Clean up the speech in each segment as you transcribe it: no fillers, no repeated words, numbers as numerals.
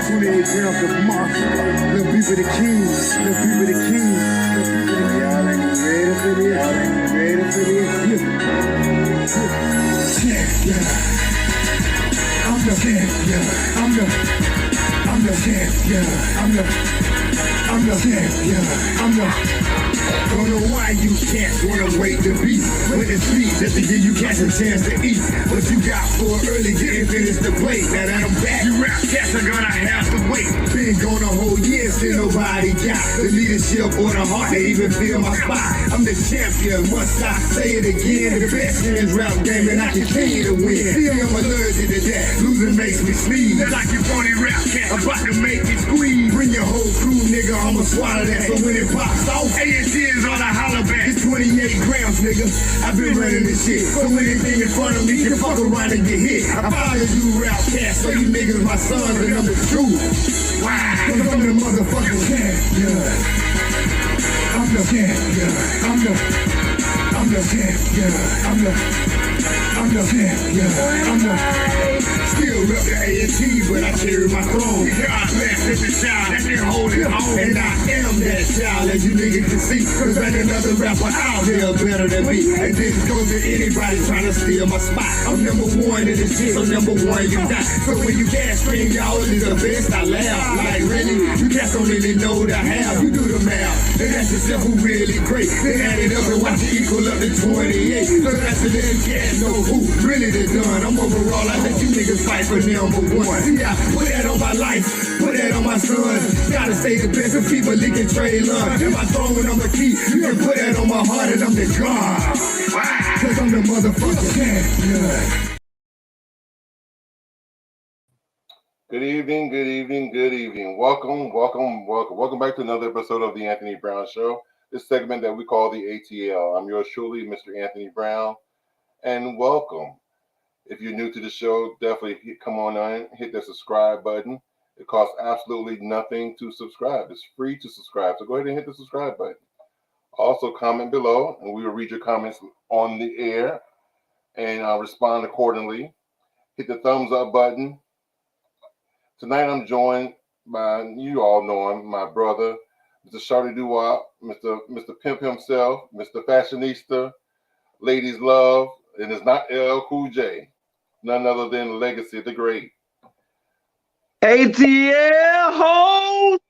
28 grams of monster. Little beef with the king. Little beef with the king. Y'all ain't ready for this. Y'all ain't ready for this. Champion. I'm the champion. I'm the champion. I'm the champion. Don't know why you can't wanna wait to beat with the speed just to give you cats a chance to eat. What you got for early didn't finish the plate. Now that I'm back, you rap cats are gonna have to wait. Been gone a whole year, still nobody got the leadership or the heart to even feel my spot. I'm the champion, must I say it again? The best in this rap game and I continue to win. See, I'm allergic to that, losing makes me sneeze. Like you phony rap cat, about to make me squeeze. Bring your whole crew, nigga, I'ma swallow that. So when it pops off, ASC is on a holler back. It's 28 grams, nigga. I've been running this shit. So anything in front of me can fuck around and get hit. I follow you rap cats, so you niggas my sons and I'm the truth. Why? Cause I'm the motherfucking champion. I'm the champion. I'm the champion. I'm the champion. Still rep the A&T, but I carry my throne. God bless every child that can hold it home. And I am that child, as you niggas can see. Cause there's another rapper out there better than me. And this goes to anybody trying to steal my spot. I'm number one in this shit, so number one you die. So when you can't scream, y'all is the best, I laugh. Like really, you cats don't really know the how. You do the math, and that's yourself who really great. Then add it up and watch it equal up to 28. So that's the damn cat know who really the done. I'm overall, I let you niggas fight for number one. See, I put that on my life, put that on my son. Gotta stay the best of people leaking trade love. And my throne, I'm the key. You can put that on my heart and I'm the God. Cause I'm the motherfucking champion. Good evening, good evening, good evening. Welcome back to another episode of the Anthony Brown Show. This segment that we call the ATL. I'm yours truly, Mr. Anthony Brown, and welcome. If you're new to the show, definitely come on in, hit the subscribe button. It costs absolutely nothing to subscribe. It's free to subscribe, so go ahead and hit the subscribe button. Also, comment below, and we will read your comments on the air and respond accordingly. Hit the thumbs up button. Tonight, I'm joined by, you all know him, my brother, Mr. Shawty Doo-Wop, Mr. Pimp himself, Mr. Fashionista, Ladies Love, and it's not LL Cool J. None other than Legacy the Great. ATL hold.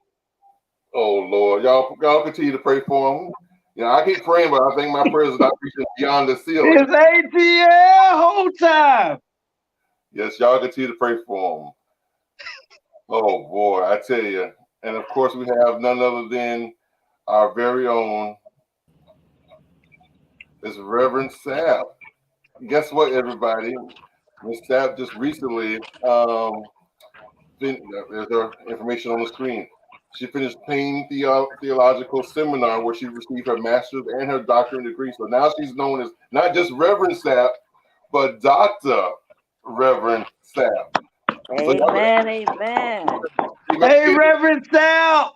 Oh Lord, y'all continue to pray for him. You know, I keep praying, but I think my prayers are not reaching beyond the ceiling. It's ATL whole time. Yes, y'all continue to pray for him. Oh boy, I tell you. And of course, we have none other than our very own, Miss Reverend Sapp. Guess what, everybody? Miss Sapp just recently, there's her information on the screen. She finished Payne Theological Seminar where she received her master's and her doctorate degree. So now she's known as not just Reverend Sapp, but Dr. Reverend Sapp. Amen, amen. Hey, Reverend Sapp.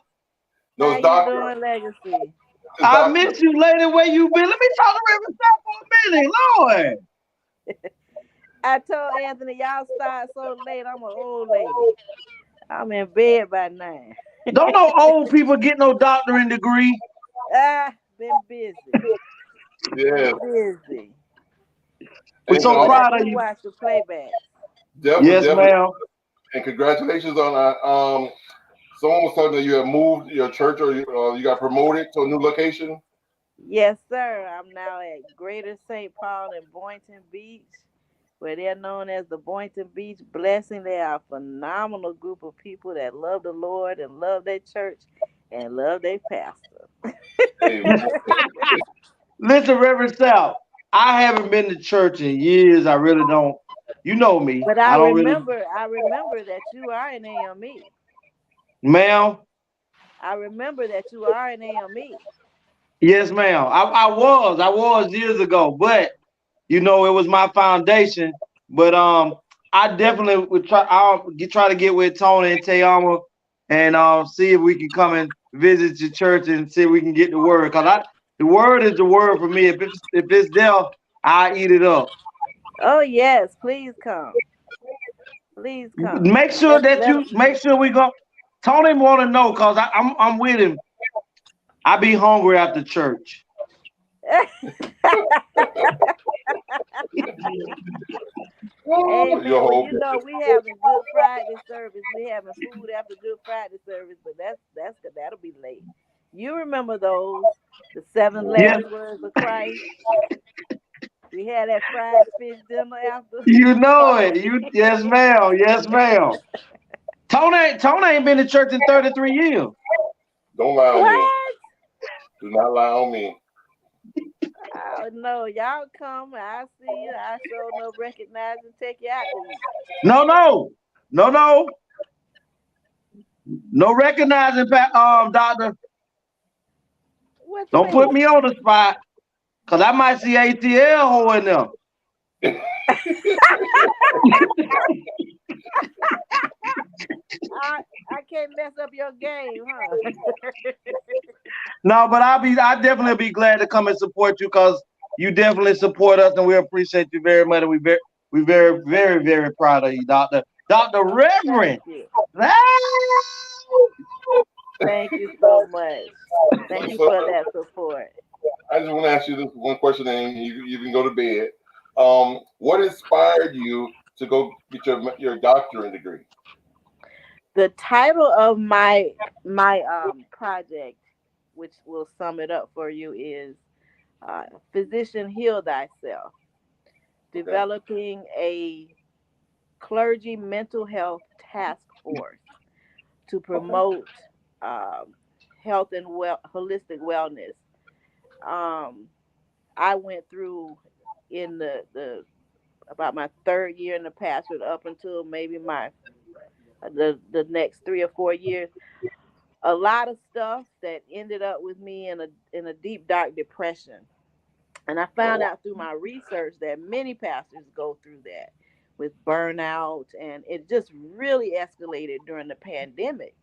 No, How Doctor. you doing, Legacy? I miss you, lady. Where you been? Let me talk to Reverend Sapp for a minute, Lord. I told Anthony, y'all start so late. I'm an old lady. I'm in bed by 9. Don't no old people get no doctorate degree. Been busy. Yeah. Busy. We're so proud of you. Watch the playback. Yes, ma'am. And congratulations on someone was telling me you have moved your church or you got promoted to a new location. Yes, sir. I'm now at Greater St. Paul in Boynton Beach, where they're known as the Boynton Beach Blessing. They are a phenomenal group of people that love the Lord and love their church and love their pastor. Listen, Reverend Sapp, I haven't been to church in years. I really don't. You know me. But I remember that you are an AME. Ma'am? I remember that you are an AME. Yes, ma'am. I was years ago, but you know, it was my foundation. But I definitely would try to get with Tony and Tayama and see if we can come and visit your church and see if we can get the word. Cause the word is the word for me. If it's there, I eat it up. Oh yes, please come. Please come. Make sure that Let you make sure we go. Tony want to know because I'm with him. I be hungry after church. Your Amen. Well, whole you know, we having Good Friday service. We having food after Good Friday service, but that'll be late. You remember those, the seven Yes, last words of Christ? We had that fried fish dinner after. you know it. You yes, ma'am. Yes, ma'am. Tony ain't been to church in 33 years. don't lie on me. What? Do not lie on me. Oh no, y'all come. I see you. I sure no recognize and take you out to eat. No, no, no, no, no recognizing, doctor. What you Don't put mean? me on the spot, cause I might see ATL hole in there. I can't mess up your game, huh? No, but I definitely be glad to come and support you, cause you definitely support us, and we appreciate you very much. And we very proud of you, Doctor Thank Reverend. you. Ah! Thank you so much. Thank you So for that support. I just want to ask you this one question, and you can go to bed. What inspired you to go get your doctorate degree? The title of my project, which will sum it up for you, is "Physician Heal Thyself," Okay. developing a clergy mental health task force to Okay. promote um, health and holistic wellness. Um, I went through in the about my third year in the pastorate up until maybe my the next 3 or 4 years, a lot of stuff that ended up with me in a deep dark depression. And I found Oh. out through my research that many pastors go through that with burnout, and it just really escalated during the pandemic.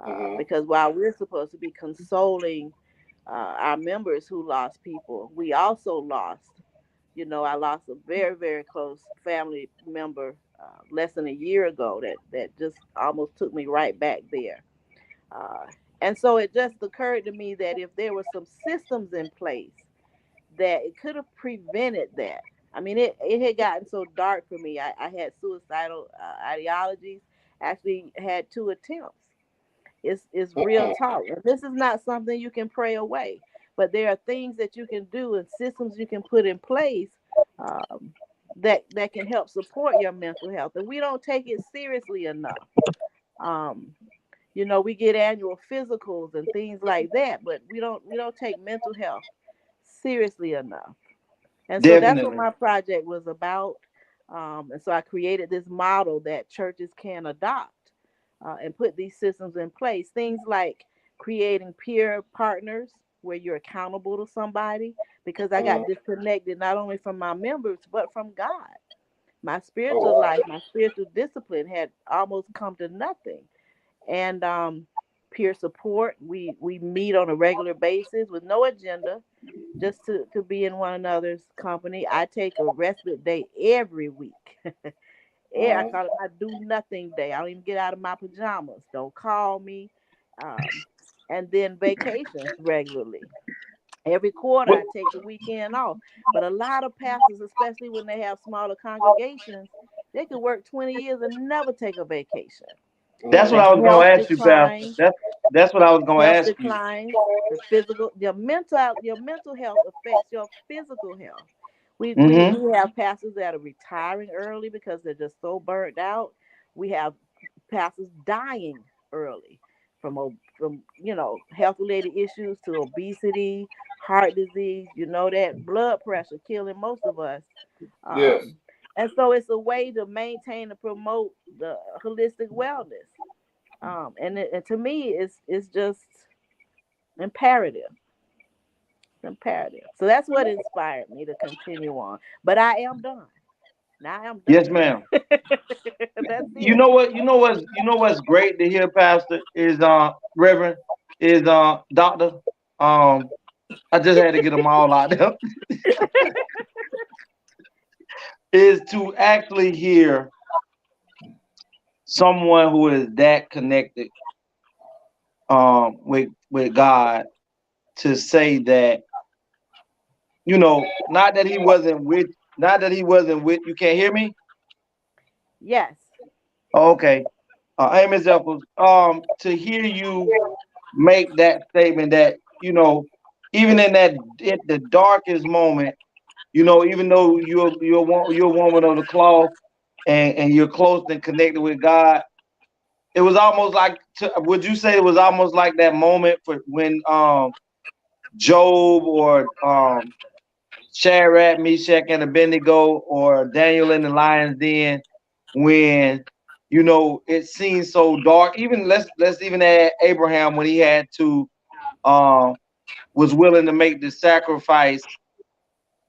Mm-hmm. Because while we're supposed to be consoling our members who lost people, we also lost. You know, I lost a very close family member less than a year ago that just almost took me right back there. Uh, and so it just occurred to me that if there were some systems in place, that it could have prevented that. I mean, it had gotten so dark for me. I had suicidal ideologies. Actually, had 2 attempts. It's real Mm-hmm. talk. And this is not something you can pray away, but there are things that you can do and systems you can put in place um, that can help support your mental health. And we don't take it seriously enough. Um, you know, we get annual physicals and things like that, but we don't take mental health seriously enough. And so that's what Definitely, my project was about. And so I created this model that churches can adopt and put these systems in place. Things like creating peer partners where you're accountable to somebody, because I Mm-hmm. got disconnected not only from my members, but from God. My Oh spiritual wow. life, my spiritual discipline had almost come to nothing. And peer support, we meet on a regular basis with no agenda, just to be in one another's company. I take a respite day every week. Yeah, I Mm-hmm. call it my do nothing day. I don't even get out of my pajamas. Don't call me. Um, and then vacations regularly. Every quarter, Well, I take the weekend off. But a lot of pastors, especially when they have smaller congregations, they could work 20 years and never take a vacation. that's what The I was gonna health ask you, Pastor. declines, That's what I was gonna health ask you. declines, the physical, your mental health affects your physical health. We we Mm-hmm. we have pastors that are retiring early because they're just so burnt out. We have pastors dying early from health related issues to obesity, heart disease. You know that blood pressure killing most of us. Yes. Um, and so it's a way to maintain and promote the holistic wellness. And to me, it's just imperative. Imperative. So that's what inspired me to continue on. But I am done. Now I am Yes, done. ma'am. That's You it. know what? You know what's great to hear, Pastor, is Reverend, is Doctor. Um, I just had to get them all out there. Is to actually hear someone who is that connected with God to say that, not that he wasn't with, you can't hear me? Yes. Oh, okay. Hey, Ms. Eccles, to hear you make that statement that, even in the darkest moment, even though you're a woman of the cloth, and you're close and connected with God, it was almost like, would you say it was almost like that moment for when Job, or Shadrach, Meshach, and Abednego, or Daniel in the lion's den, when it seems so dark. Even let's even add Abraham, when he had to um was willing to make the sacrifice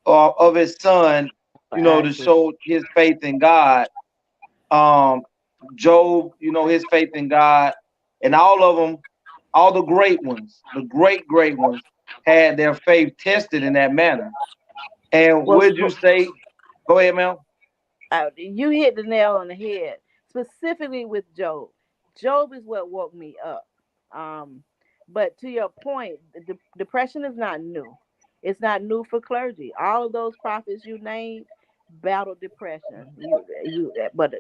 of his son, For to Isaac. show his faith in God. Um, Job, his faith in God, and all of them, all the great ones, the great ones, had their faith tested in that manner. And Well, would you say, go ahead, Mel? you hit the nail on the head, specifically with Job. Job is what woke me up. Um, but to your point, depression is not new. It's not new for clergy. All of those prophets you named battled depression. But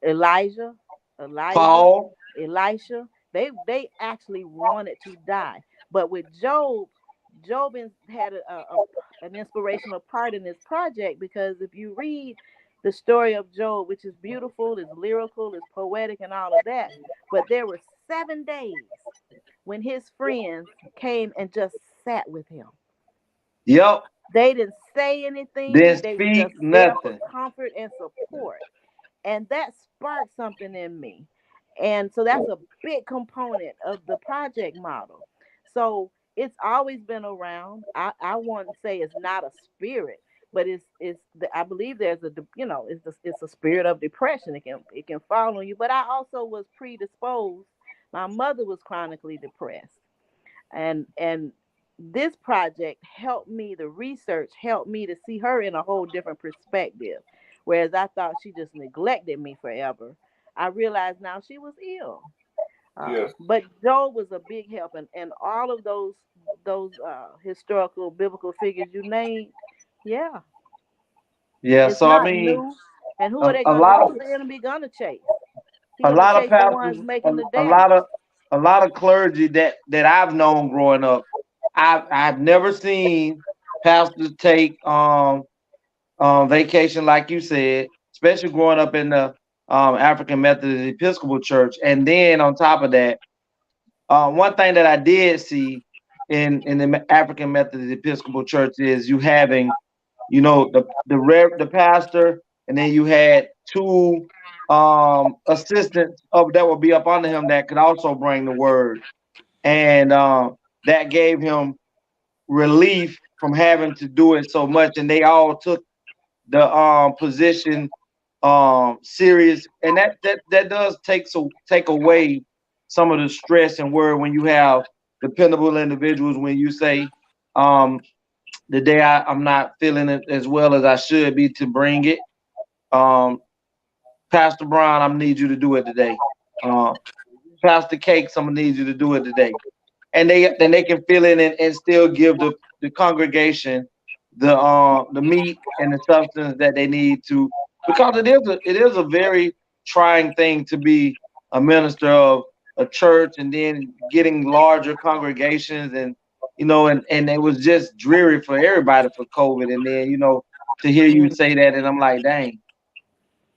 Elijah, Elijah, Paul, Elisha, they actually wanted to die. But with Job, had an inspirational part in this project, because if you read the story of Job, which is beautiful, is lyrical, is poetic, and all of that, but there were 7 days when his friends came and just sat with him. yep, They didn't say anything. didn't They were speak just there for nothing. comfort and support. And that sparked something in me. And so that's a big component of the project model. So it's always been around. I won't say it's not a spirit, but I believe there's it's a spirit of depression. It can fall on you. But I also was predisposed. My mother was chronically depressed, and this project helped me, the research helped me to see her in a whole different perspective. Whereas I thought she just neglected me forever, I realized now she was ill. Yes. But Job was a big help, and all of those historical biblical figures you named. Yeah, Yeah, it's so I not mean, new. And a, a lot of who's the enemy gonna chase? He a gonna lot of chase the pastors, ones a, making the a lot damage. of a lot of clergy that I've known growing up, I've never seen pastors take vacation like you said, especially growing up in the African Methodist Episcopal Church. And then on top of that, one thing that I did see in the African Methodist Episcopal Church is you having, the pastor, and then you had two assistants that would be up under him that could also bring the word, and that gave him relief from having to do it so much. And they all took the position serious, and that does take away some of the stress and worry when you have dependable individuals. When you say, the day I'm not feeling it as well as I should be, to bring it, um, Pastor Brown, I'm gonna need you to do it today. Uh, Pastor Cakes, I'm gonna need you to do it today. And they can fill in, and still give the congregation the meat and the substance that they need to, because it is a very trying thing to be a minister of a church, and then getting larger congregations, and and it was just dreary for everybody for COVID. And then to hear you Mm. say that, and I'm like, dang,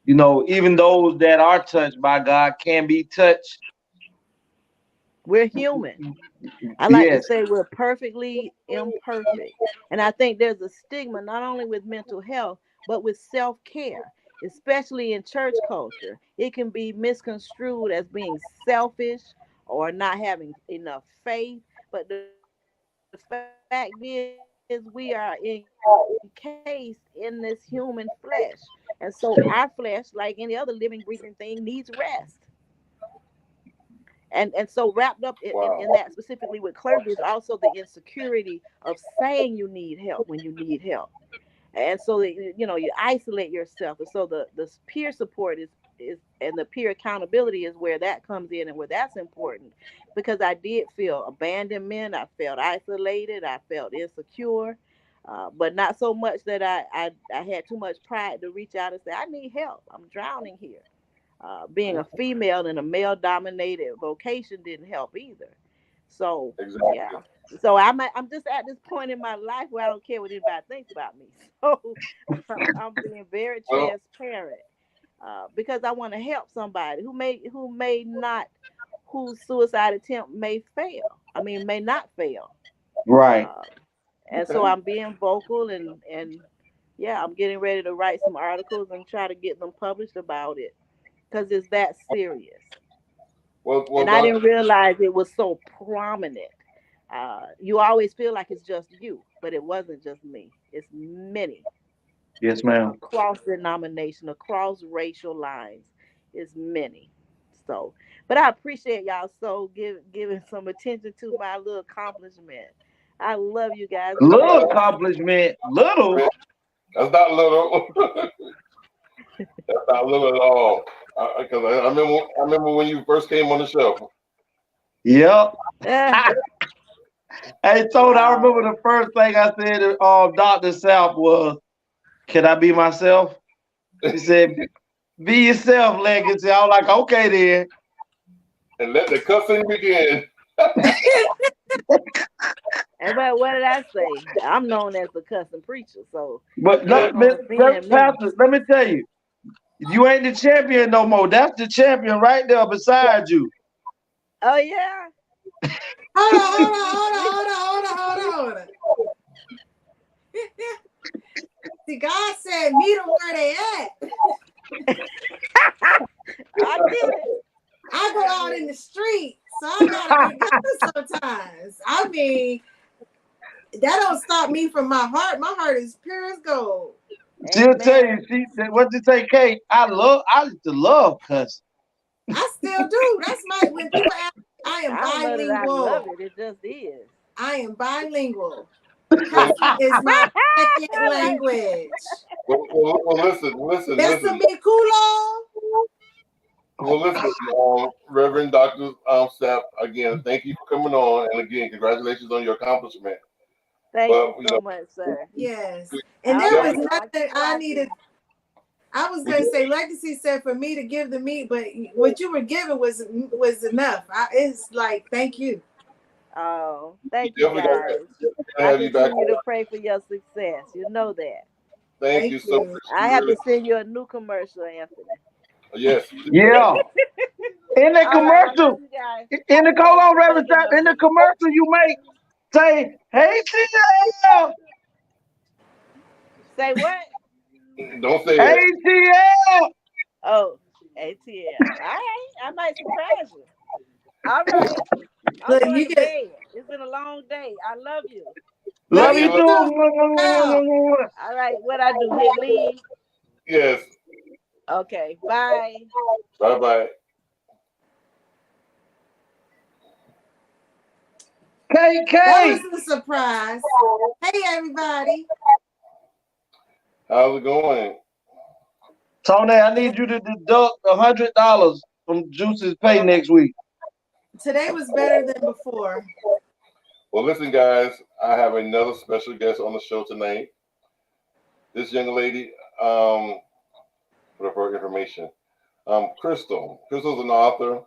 even those that are touched by God can be touched. We're human. I like to Yes. say we're perfectly imperfect. And I think there's a stigma not only with mental health, but with self care, especially in church culture. It can be misconstrued as being selfish or not having enough faith. But the fact is, we are encased in this human flesh. And so our flesh, like any other living, breathing thing, needs rest. And so wrapped up in that Wow. specifically with clergy is also the insecurity of saying you need help when you need help. And so you isolate yourself, and so the peer support is and the peer accountability is where that comes in, and where that's important, because I did feel abandonment, I felt isolated, I felt insecure, but not so much that I had too much pride to reach out and say, I need help, I'm drowning here. Being a female in a male dominated vocation didn't help either. So Exactly. yeah. So I'm just at this point in my life where I don't care what anybody thinks about me. So I'm being very Well, transparent, because I want to help somebody who may not, whose suicide attempt may fail. I mean, may not fail. Right. Uh, and so okay. I'm being vocal, and yeah, I'm getting ready to write some articles and try to get them published about it, because it's that serious. Well, And I Doctor. didn't realize it was so prominent. You always feel like it's just you, but it wasn't just me. It's many, Yes, ma'am. across denomination, across racial lines. It's many. So, but I appreciate y'all so giving some attention to my little accomplishment. I love you guys to Little death. accomplishment. Little. That's not little. That's not little at all. Because I remember when you first came on the show. Yep. Eh, Hey, Tony, I wow. remember the first thing I said to Dr. South was, can I be myself? He said, be yourself, Legacy. I was like, okay then. And let the cussing begin. And but what did I say? I'm known as the cussing preacher, so But y'all no, gonna offend me. Pastor, let me tell you, you ain't the champion no more. That's the champion right there beside you. Oh yeah. Hold on. See, God said, meet them where they at. I did it. I go out in the street, so I gotta get good sometimes. I mean, that don't stop me from my heart. My heart is pure as gold. She'll tell you, Amen. what you say, Kate? I used to love cussing. I still do. That's my, when people ask me, I am I don't know that I love bilingual. it. It just is. I am bilingual. Well, Cussing is my second I like language. listen. Beso mi culo. Well, listen, Reverend Dr. Sapp, again, thank you for coming on. And again, congratulations on your accomplishment. Thank But, you so much, sir. Yes. And All there was right. I'll nothing keep I watching. needed. I was going to say, Legacy said for me to give the meat, but what you were giving was enough. It's like, thank you. Oh, thank you definitely got guys. to I have you back continue to on. pray for your success. You know that. Thank you Thank so you. much. I You have really, to send you a new commercial, Anthony. yes. Yeah. In the All right. I love commercial, you guys. in the Thanks hold on, for Reverend thinking Sapp, of in the me. commercial you make, say, hey, TL, Say what? Don't say it. ATL. Oh, ATL. All right. I might surprise you. All right. I'm Look, going you to get, bed. It's been a long day. I love you. love Love Thank you you you. too. too. Wow. All right. What I do? Hit leave. Yes. Okay. Bye. Bye bye. That KK. was a surprise. Hey, everybody. How's it going? Tony, I need you to deduct $100 from Juice's pay next week. Today was better than before. Well, listen, guys, I have another special guest on the show tonight. This young lady, for her information, Crystal's an author.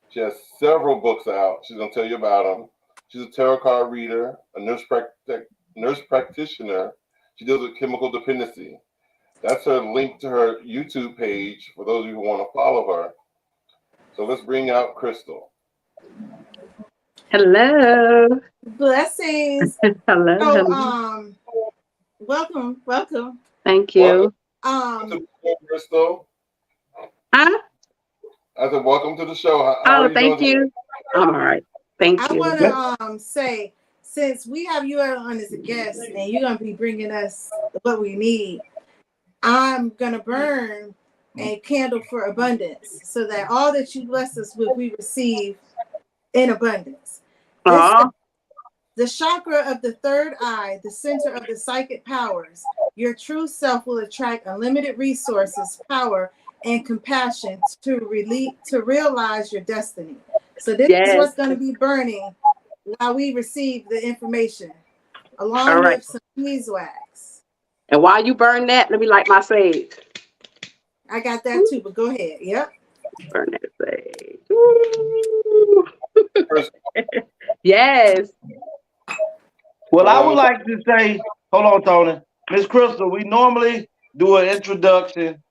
She has several books out. She's going to tell you about them. She's a tarot card reader, a nurse practitioner. She deals with chemical dependency. That's her link to her YouTube page for those of you who want to follow her. So let's bring out Crystal. Hello. Blessings. Hello. So, Hello. welcome. Thank Welcome you. to the show, Crystal. Huh? I said, welcome to the show. How are Oh, you doing thank today? you. I'm all right. Thank I you. want to say, since we have you on as a guest and you're going to be bringing us what we need, I'm going to burn a candle for abundance so that all that you bless us with, we receive in abundance. This Oh, The chakra of the third eye, the center of the psychic powers. Your true self will attract unlimited resources, power, and compassion to realize your destiny. So this is Yes. what's going to be burning while we receive the information, All along right. with some beeswax. And while you burn that, let me light my sage. I got that too, but go ahead. Yep. Burn that sage. Ooh. Yes. Well, I would like to say, hold on, Tony. Miss Crystal, we normally do an introduction,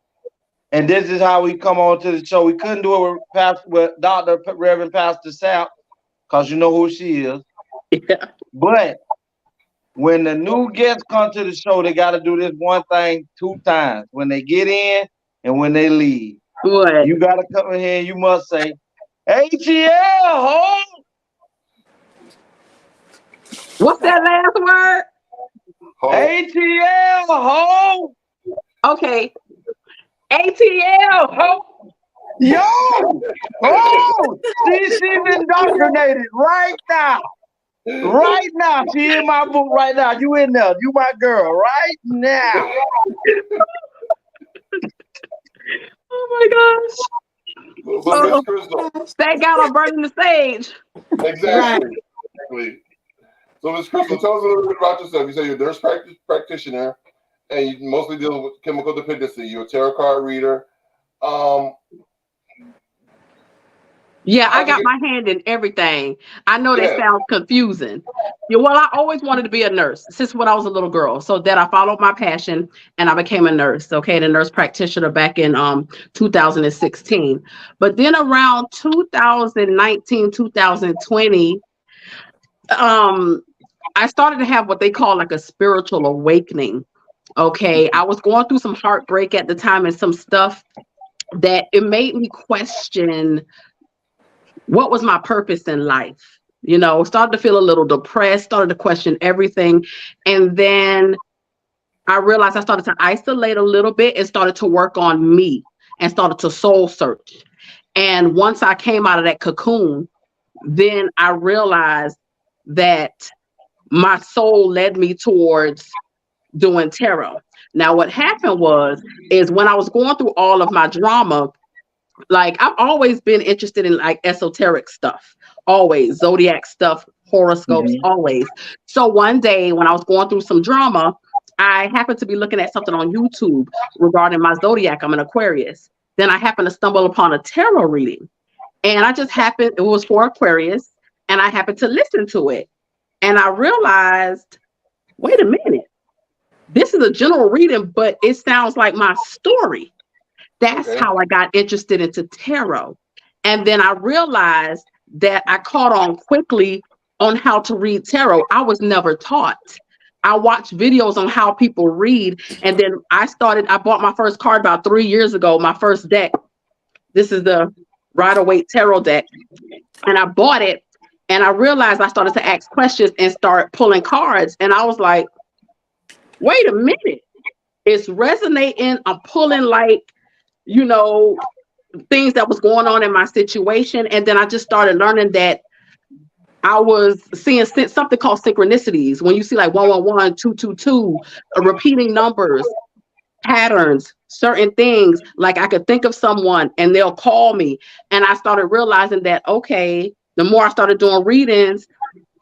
and this is how we come on to the show. We couldn't do it with Dr. Reverend Pastor Sapp, because you know who she is. Yeah. But when the new guests come to the show, they got to do this one thing 2 times. When they get in and when they leave. What? You got to come in here and you must say, ATL, ho! What's that last word? ATL, ho! Okay. ATL, ho! Yo! Oh! She's indoctrinated right now. Right now. She in my book right now. You in there. You my girl right now. Oh my gosh. So Miss Crystal. That got on burning the stage. Exactly. Exactly. So Miss Crystal, tell us a little bit about yourself. You say you're a nurse practitioner and you mostly deal with chemical dependency. You're a tarot card reader. Yeah, I got my hand in everything. I know that sounds confusing. Yeah, well, I always wanted to be a nurse since when I was a little girl. So that I followed my passion and I became a nurse. Okay, the nurse practitioner back in 2016. But then around 2019, 2020, I started to have what they call like a spiritual awakening. Okay, I was going through some heartbreak at the time and some stuff that it made me question what was my purpose in life. You know, started to feel a little depressed, started to question everything. And then I realized I started to isolate a little bit and started to work on me and started to soul search. And once I came out of that cocoon, then I realized that my soul led me towards doing tarot. Now, what happened is when I was going through all of my drama, like I've always been interested in like esoteric stuff, always zodiac stuff, horoscopes, always. So one day when I was going through some drama, I happened to be looking at something on YouTube regarding my zodiac. I'm an Aquarius. Then I happened to stumble upon a tarot reading. And it was for Aquarius, and I happened to listen to it. And I realized, wait a minute, this is a general reading, but it sounds like my story. That's how I got interested into tarot. And then I realized that I caught on quickly on how to read tarot. I was never taught. I watched videos on how people read. And then I bought my first card about 3 years ago, my first deck. This is the Rider-Waite Tarot deck. And I bought it and I realized I started to ask questions and start pulling cards. And I was like, wait a minute. It's resonating. I'm pulling like, you know, things that was going on in my situation. And then I just started learning that I was seeing something called synchronicities. When you see like 111, 222, repeating numbers, patterns, certain things, like I could think of someone and they'll call me. And I started realizing that, okay, the more I started doing readings,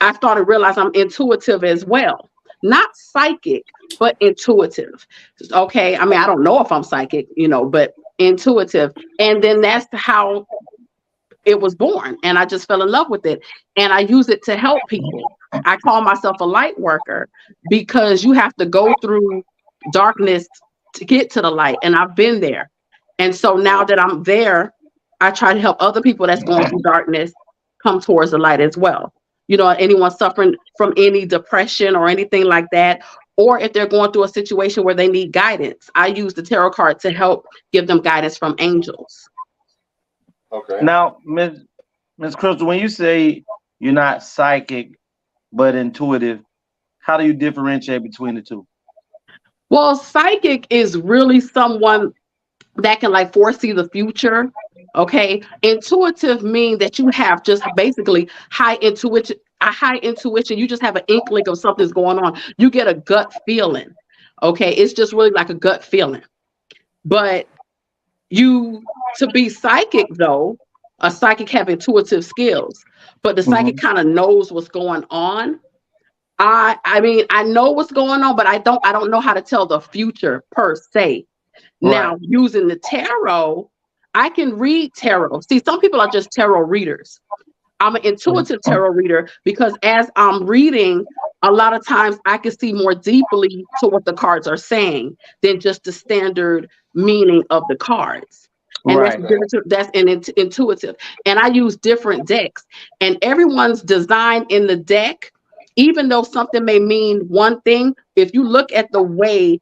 I started realizing I'm intuitive as well. Not psychic, but intuitive. Okay. I mean, I don't know if I'm psychic, you know, but intuitive. And then that's how it was born. And I just fell in love with it. And I use it to help people. I call myself a light worker because you have to go through darkness to get to the light. And I've been there. And so now that I'm there, I try to help other people that's going through darkness come towards the light as well. You know, anyone suffering from any depression or anything like that, or if they're going through a situation where they need guidance, I use the tarot card to help give them guidance from angels. Okay. Now, Miss Crystal, when you say you're not psychic but intuitive, how do you differentiate between the two? Well, psychic is really someone that can like foresee the future. Okay. Intuitive mean that you have just basically high intuition, a high intuition. You just have an inkling of something's going on. You get a gut feeling. Okay. It's just really like a gut feeling. But you, to be psychic though, a psychic have intuitive skills, but the psychic kind of knows what's going on. I mean, I know what's going on, but I don't know how to tell the future per se. Right. Now, using the tarot, I can read tarot. See, some people are just tarot readers. I'm an intuitive tarot reader because as I'm reading, a lot of times I can see more deeply to what the cards are saying than just the standard meaning of the cards. And Right. intuitive. And I use different decks, and everyone's design in the deck, even though something may mean one thing, if you look at the way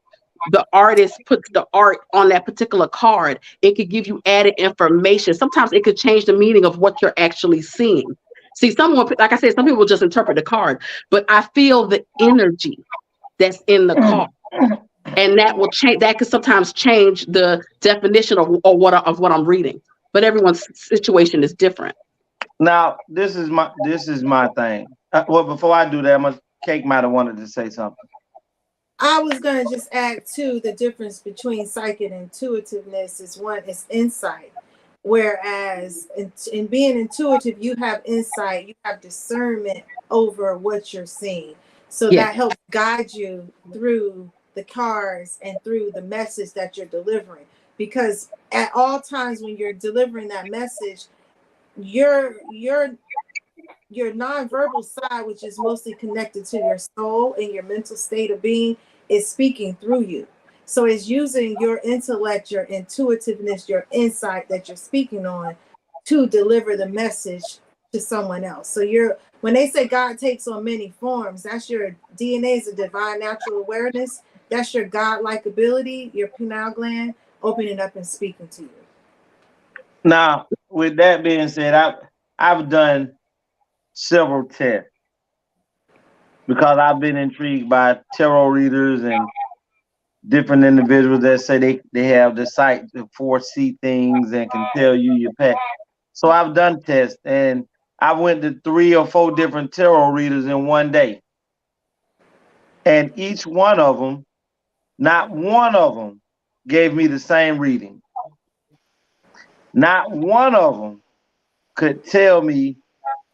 the artist puts the art on that particular card, it could give you added information. Sometimes it could change the meaning of what you're actually seeing. See, someone, like I said, some people just interpret the card, but I feel the energy that's in the card. And that will change, that could sometimes change the definition of what I'm reading. But everyone's situation is different. Now, this is my thing. Well, before I do that, Cake might have wanted to say something. I was gonna just add too, the difference between psychic and intuitiveness is one is insight. Whereas in being intuitive, you have insight, you have discernment over what you're seeing. So Yeah. that helps guide you through the cards and through the message that you're delivering. Because at all times when you're delivering that message, your nonverbal side, which is mostly connected to your soul and your mental state of being, is speaking through you. So it's using your intellect, your intuitiveness, your insight that you're speaking on to deliver the message to someone else. So when they say God takes on many forms, that's your DNA is a divine natural awareness. That's your God-like ability, your pineal gland opening up and speaking to you. Now, with that being said, I've done several tests because I've been intrigued by tarot readers and different individuals that say they have the sight to foresee things and can tell you your past. So I've done tests, and I went to 3 or 4 different tarot readers in one day. And each one of them, not one of them gave me the same reading. Not one of them could tell me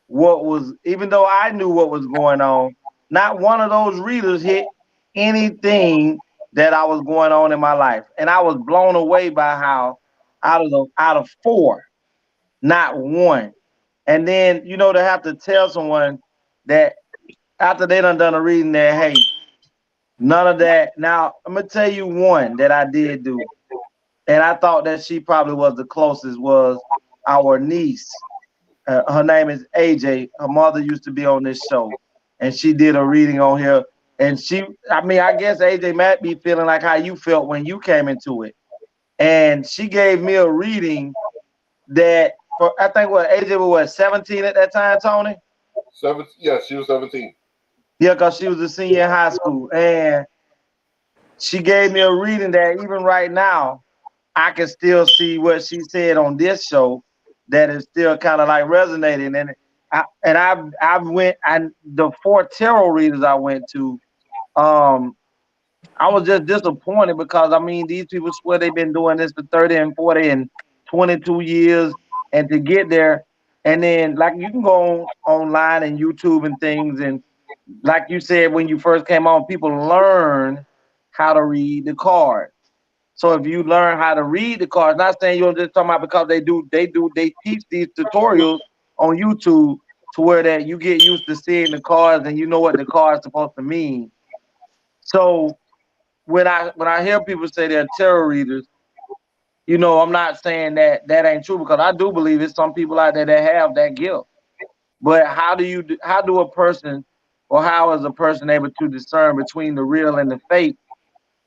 what was, even though I knew what was going on, not one of those readers hit anything that I was going on in my life. And I was blown away by how out of 4, not one. And then, to have to tell someone that after they done a reading that, hey, none of that. Now, I'm going to tell you one that I did do. And I thought that she probably was the closest, was our niece. Her name is AJ. Her mother used to be on this show, and she did a reading on here. And I guess AJ might be feeling like how you felt when you came into it. And she gave me a reading that, I think AJ was 17 at that time, Tony? Yeah, she was 17. Yeah, because she was a senior in high school. And she gave me a reading that even right now, I can still see what she said on this show that is still kind of like resonating. And the 4 tarot readers I went to, I was just disappointed because these people swear they've been doing this for 30 and 40 and 22 years, and to get there, and then like you can go online and YouTube and things, and like you said when you first came on, people learn how to read the cards. So if you learn how to read the cards, not saying you're just talking about because they teach these tutorials on YouTube to where that you get used to seeing the cards and you know what the card's supposed to mean. So when I hear people say they're tarot readers, I'm not saying that ain't true, because I do believe it's some people out there that have that gift. But how is a person able to discern between the real and the fake,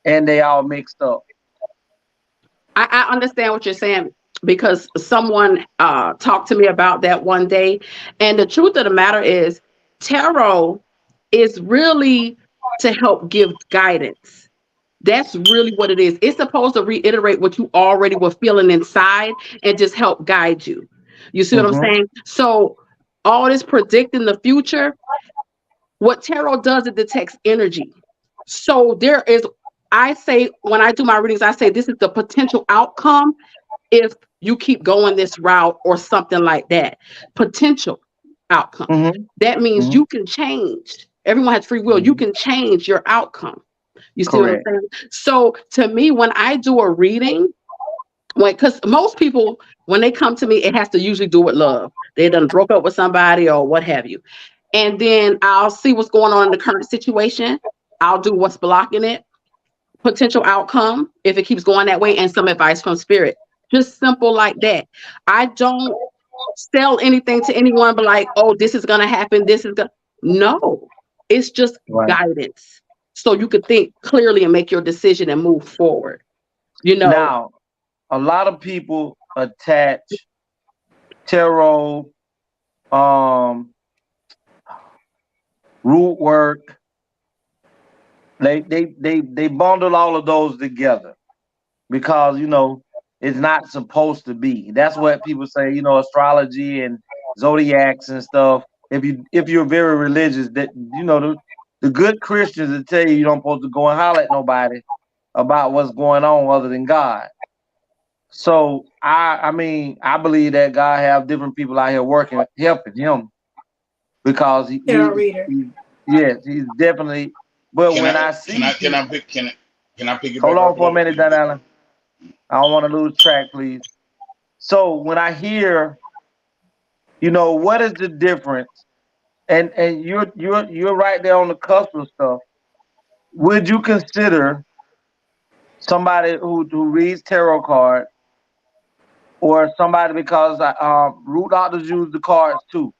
and they all mixed up? I understand what you're saying, because someone talked to me about that one day. And the truth of the matter is, tarot is really to help give guidance. That's really what it is. It's supposed to reiterate what you already were feeling inside and just help guide you. You see what I'm saying? So all this predicting the future, what tarot does, it detects energy. So there is, I say, when I do my readings, I say this is the potential outcome if you keep going this route or something like that. Potential outcome. That means you can change. Everyone has free will. You can change your outcome. You see what I'm saying? So to me, when I do a reading, because most people, when they come to me, it has to usually do with love. They done broke up with somebody or what have you. And then I'll see what's going on in the current situation. I'll do what's blocking it, potential outcome, if it keeps going that way, and some advice from spirit. Just simple like that. I don't sell anything to anyone, but like, oh, this is going to happen. This is going to, no, it's just guidance. So you could think clearly and make your decision and move forward. You know, Now, a lot of people attach tarot, root work. They bundle all of those together because it's not supposed to be. That's what people say. Astrology and zodiacs and stuff. If you're very religious, that the good Christians will tell you don't supposed to go and holler at nobody about what's going on other than God. So I believe that God have different people out here working, helping him, because he's definitely. But can I pick it? Hold on for a minute, Dan Allen. I don't want to lose track, please. So when I hear, what is the difference? And you're right there on the cusp of stuff. Would you consider somebody who reads tarot cards, or somebody, because root doctors use the cards too?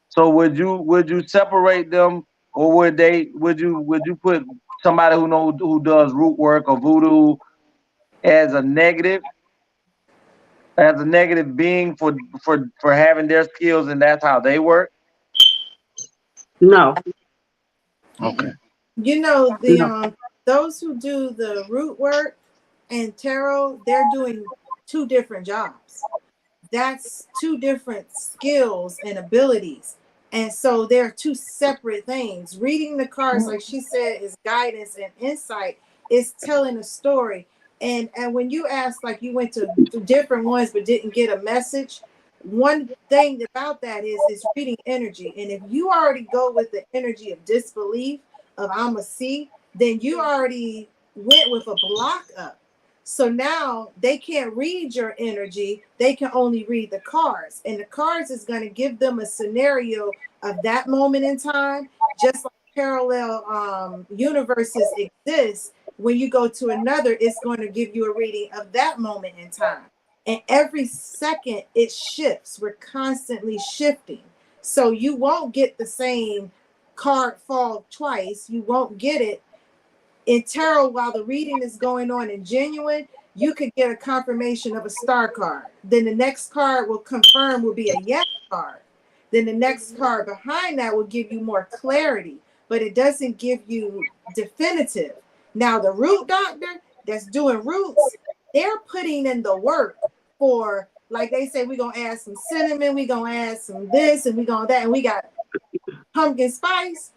So would you separate them, or would you put somebody who does root work or voodoo as a negative being for having their skills, and that's how they work? No. Okay. Those who do the root work and tarot, they're doing two different jobs. That's two different skills and abilities. And so they're two separate things. Reading the cards, like she said, is guidance and insight. It's telling a story. And when you asked, like you went to different ones but didn't get a message, one thing about that is reading energy. And if you already go with the energy of disbelief, of I'm a see, then you already went with a block up. So now they can't read your energy. They can only read the cards. And the cards is going to give them a scenario of that moment in time, just like parallel universes exist. When you go to another, it's going to give you a reading of that moment in time. And every second it shifts. We're constantly shifting. So you won't get the same card fall twice. You won't get it in tarot while the reading is going on. In genuine, you could get a confirmation of a star card. Then the next card will be a yes card. Then the next card behind that will give you more clarity, but it doesn't give you definitive. Now the root doctor that's doing roots, they're putting in the work for, like they say, we're going to add some cinnamon, we're going to add some this, and we're going to that, and we got pumpkin spice.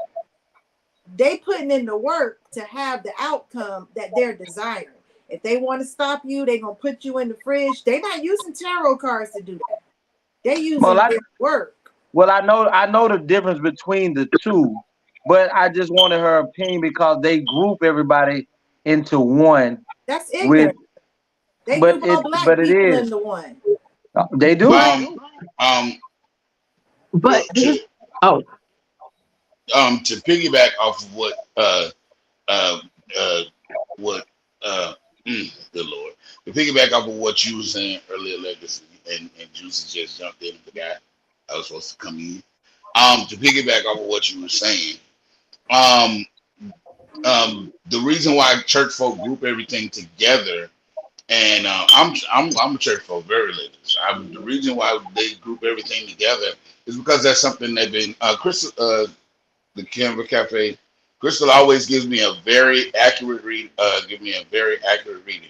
They putting in the work to have the outcome that they're desiring. If they want to stop you, they're going to put you in the fridge. They're not using tarot cards to do that. They're using their work. Well, I know the difference between the two, but I just wanted her opinion because they group everybody into one. That's ignorant. They group all black people into one. They do. To piggyback off of what good Lord, to piggyback off of what you were saying earlier, Legacy, and Juicy just jumped in and forgot I was supposed to come in. To piggyback off of what you were saying, the reason why church folk group everything together, and I'm a church folk, very religious. The reason why they group everything together is because that's something they've been the Canva Cafe, Crystal always gives me a very accurate read. Give me a very accurate reading.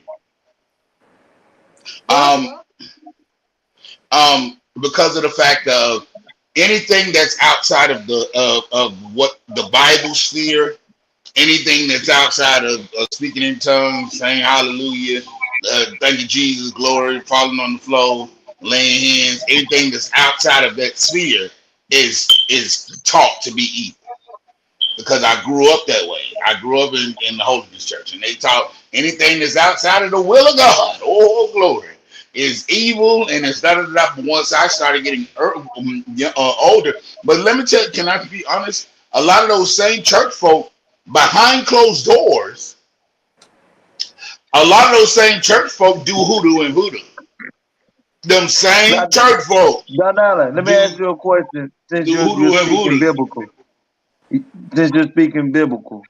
Um, because of the fact of anything that's outside of the of what the Bible sphere, anything that's outside of speaking in tongues, saying hallelujah, thank you Jesus, glory, falling on the floor, laying hands, anything that's outside of that sphere is taught to be evil. Because I grew up that way. I grew up in the Holiness Church, and they taught anything that's outside of the will of God, oh glory, is evil, and it's da da da. But once I started getting older, but let me tell you, can I be honest? A lot of those same church folk behind closed doors, a lot of those same church folk do hoodoo and voodoo. Them same church folk Donella, let me ask you a question since do you're hoodoo and speaking voodoo. biblical. Since you're speaking biblical.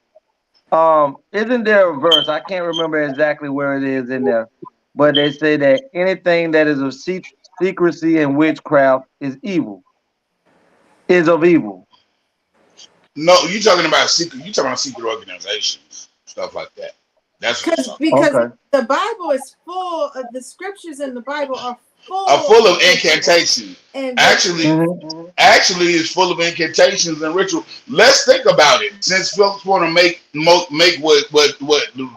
Isn't there a verse? I can't remember exactly where it is in there, but they say that anything that is of secrecy and witchcraft is evil, is of evil. No, you talking about secret. You talking about secret organizations, stuff like that. That's what you're talking Because Okay. the Bible is full of the scriptures in the Bible are about. full Full of of rituals incantation. and Actually, rituals. actually, it's full of incantations and ritual. Let's think about it. Since folks want to make what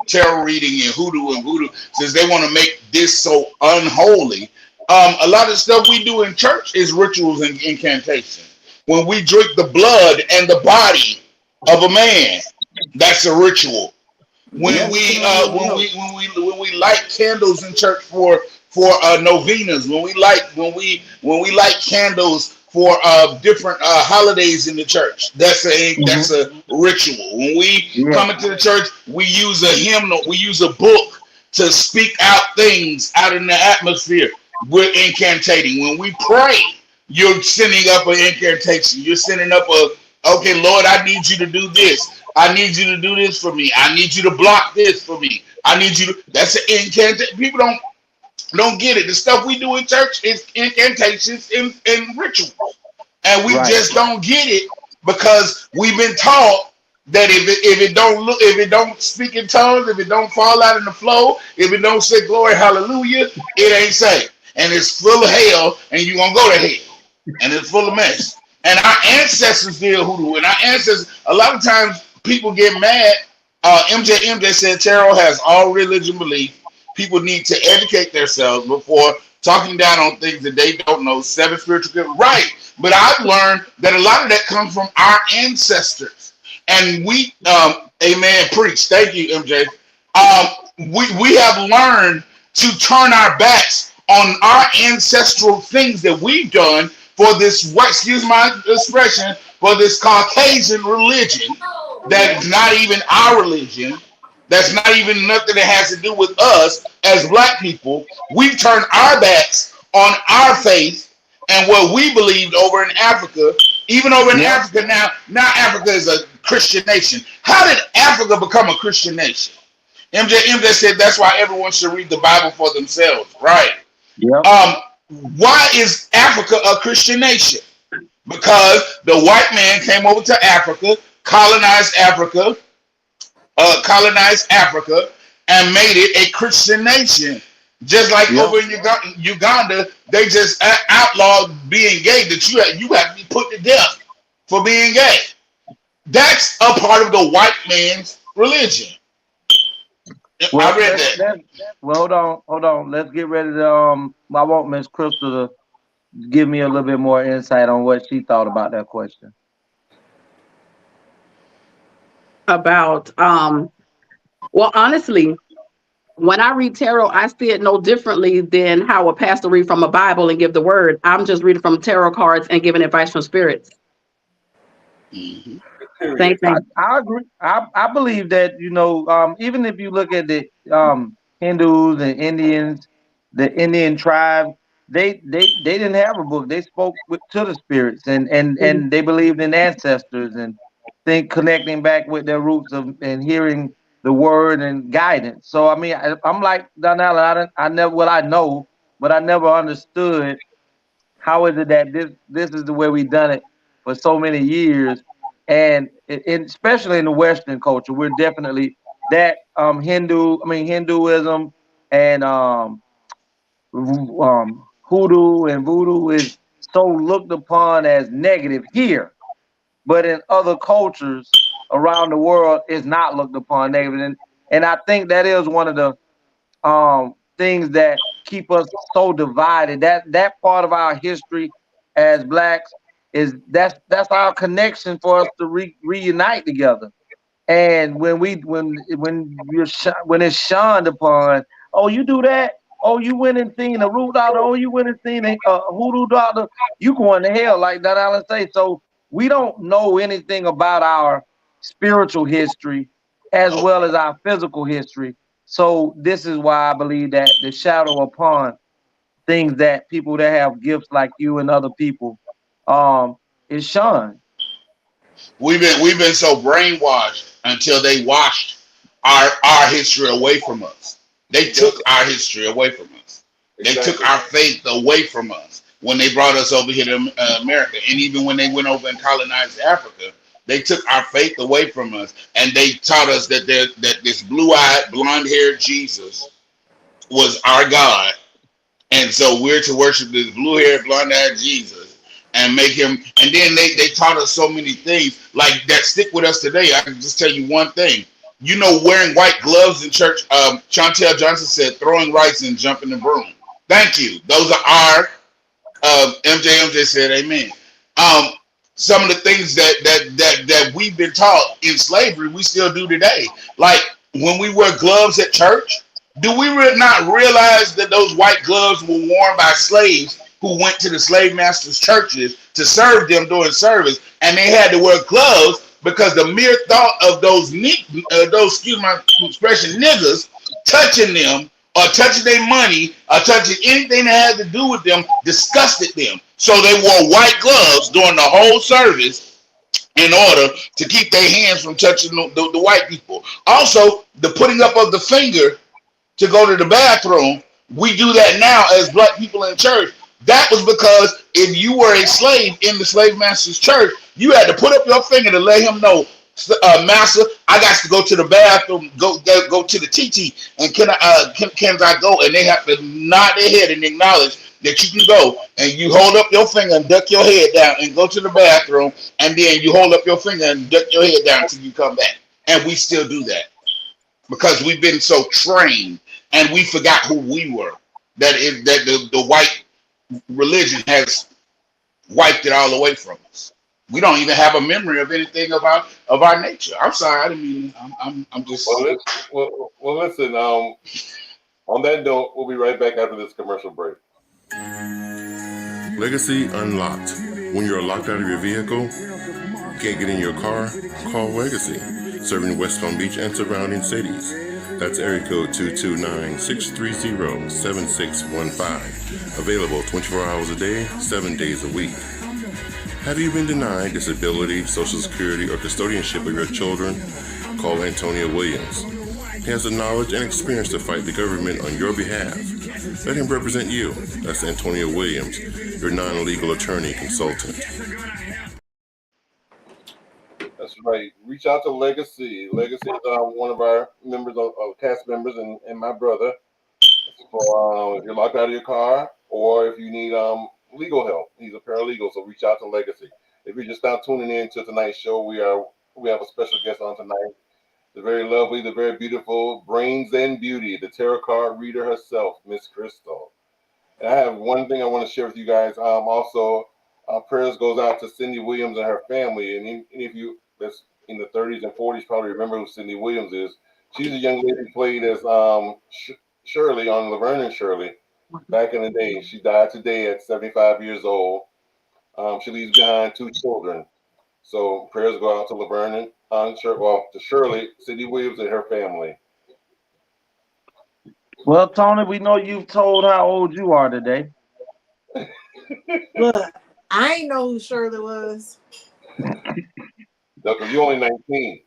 tarot reading and hoodoo and voodoo, since they want to make this so unholy, a lot of stuff we do in church is rituals and incantation. When we drink the blood and the body of a man, that's a ritual. Yeah, When we light candles in church for novenas, when we light candles for different holidays in the church, that's a ritual. When we Yeah. come into the church, we use a hymnal, we use a book to speak out things out in the atmosphere. We're incantating. When we pray, you're sending up an incantation. You're sending up a, okay, Lord, I need you to do this. I need you to do this for me. I need you to block this for me. I need you to. That's an incantation. People don't get it. The stuff we do in church is incantations and rituals, and we Right. just don't get it because we've been taught that if it don't speak in tongues, if it don't fall out in the flow, if it don't say glory hallelujah, it ain't safe, and it's full of hell, and you gonna go to hell, and it's full of mess. And our ancestors did hoodoo, and our ancestors. A lot of times people get mad. MJ said tarot has all religion belief. People need to educate themselves before talking down on things that they don't know. Seven spiritual gifts, right? But I've learned that a lot of that comes from our ancestors, and we, amen, preach. Thank you, MJ. We have learned to turn our backs on our ancestral things that we've done for this, excuse my expression, for this Caucasian religion that is not even our religion, that's not even nothing that has to do with us as black people. We've turned our backs on our faith and what we believed over in Africa. Even over in Africa now Africa is a Christian nation. How did Africa become a Christian nation? MJ said that's why everyone should read the Bible for themselves, right? Yep. Why is Africa a Christian nation? Because the white man came over to Africa, colonized Africa, and made it a Christian nation. Just like over in Uganda, they just outlawed being gay. That you have to be put to death for being gay. That's a part of the white man's religion. Well, I read that. well, hold on. Let's get ready to I want Miss Crystal to give me a little bit more insight on what she thought about that question. About well, honestly, when I read tarot, I see it no differently than how a pastor read from a Bible and give the word. I'm just reading from tarot cards and giving advice from spirits. Mm-hmm. Same thing. I agree. I believe that, even if you look at the Hindus and Indians, the Indian tribe, they didn't have a book. They spoke to the spirits and they believed in ancestors and connecting back with their roots and hearing the word and guidance. So I mean, I'm like Donnell. I never, well, I know, but I never understood how is it that this is the way we done it for so many years. and especially in the Western culture, we're definitely that Hinduism and hoodoo and voodoo is so looked upon as negative here, but in other cultures around the world, it's not looked upon negative. And I think that is one of the things that keep us so divided. That part of our history as blacks is that's our connection for us to reunite together. And when it's shunned upon, oh, you do that, oh, you went and seen a root doctor, oh, you went and seen a hoodoo doctor, you going to hell, like that Alan say. So we don't know anything about our spiritual history as well as our physical history. So this is why I believe that the shadow upon things that people that have gifts like you and other people is shunned. We've been so brainwashed until they washed our history away from us. They took our history away from us. They took our faith away from us when they brought us over here to America, and even when they went over and colonized Africa, they took our faith away from us, and they taught us that this blue-eyed, blonde-haired Jesus was our God, and so we're to worship this blue-haired, blonde-haired Jesus and make him. And then they taught us so many things like that stick with us today. I can just tell you one thing. You know, wearing white gloves in church. Chantel Johnson said, "Throwing rice and jumping the broom." Thank you. Those are our. MJ said, "Amen." Um, some of the things that we've been taught in slavery, we still do today. Like when we wear gloves at church, do we not realize that those white gloves were worn by slaves who went to the slave masters' churches to serve them during service, and they had to wear gloves because the mere thought of those excuse my expression, niggas touching them or touching their money or touching anything that had to do with them disgusted them. So they wore white gloves during the whole service in order to keep their hands from touching the white people. Also, the putting up of the finger to go to the bathroom, we do that now as black people in church. That was because if you were a slave in the slave master's church, you had to put up your finger to let him know, master, I got to go to the bathroom, go to the TT, and can I go? And they have to nod their head and acknowledge that you can go. And you hold up your finger and duck your head down and go to the bathroom, and then you hold up your finger and duck your head down until you come back. And we still do that because we've been so trained and we forgot who we were. That the white religion has wiped it all away from us. We don't even have a memory of anything of our nature. I'm sorry, I didn't mean. I'm just. Well, listen. On that note, we'll be right back after this commercial break. Legacy Unlocked. When you're locked out of your vehicle, can't get in your car, call Legacy, serving West Palm Beach and surrounding cities. That's area code 229-630-7615. Available 24 hours a day, 7 days a week. Have you been denied disability, Social Security, or custodianship of your children? Call Antonio Williams. He has the knowledge and experience to fight the government on your behalf. Let him represent you. That's Antonio Williams, your non-legal attorney consultant. That's right. Reach out to Legacy. Legacy is one of our members of cast members and my brother. For if you're locked out of your car or if you need legal help, he's a paralegal. So reach out to Legacy. If you're just now tuning in to tonight's show, we have a special guest on tonight. The very lovely, the very beautiful, brains and beauty, the tarot card reader herself, Miss Crystal. And I have one thing I want to share with you guys. Also, prayers goes out to Cindy Williams and her family. And any of you that's in the 30s and 40s probably remember who Cindy Williams is. She's a young lady who played as Shirley on Laverne and Shirley back in the day. She died today at 75 years old. She leaves behind 2 children. So prayers go out to Laverne and to Shirley, Cindy Williams, and her family. Well, Tony, we know you've told how old you are today. Look, I ain't know who Shirley was. Because you're only 19.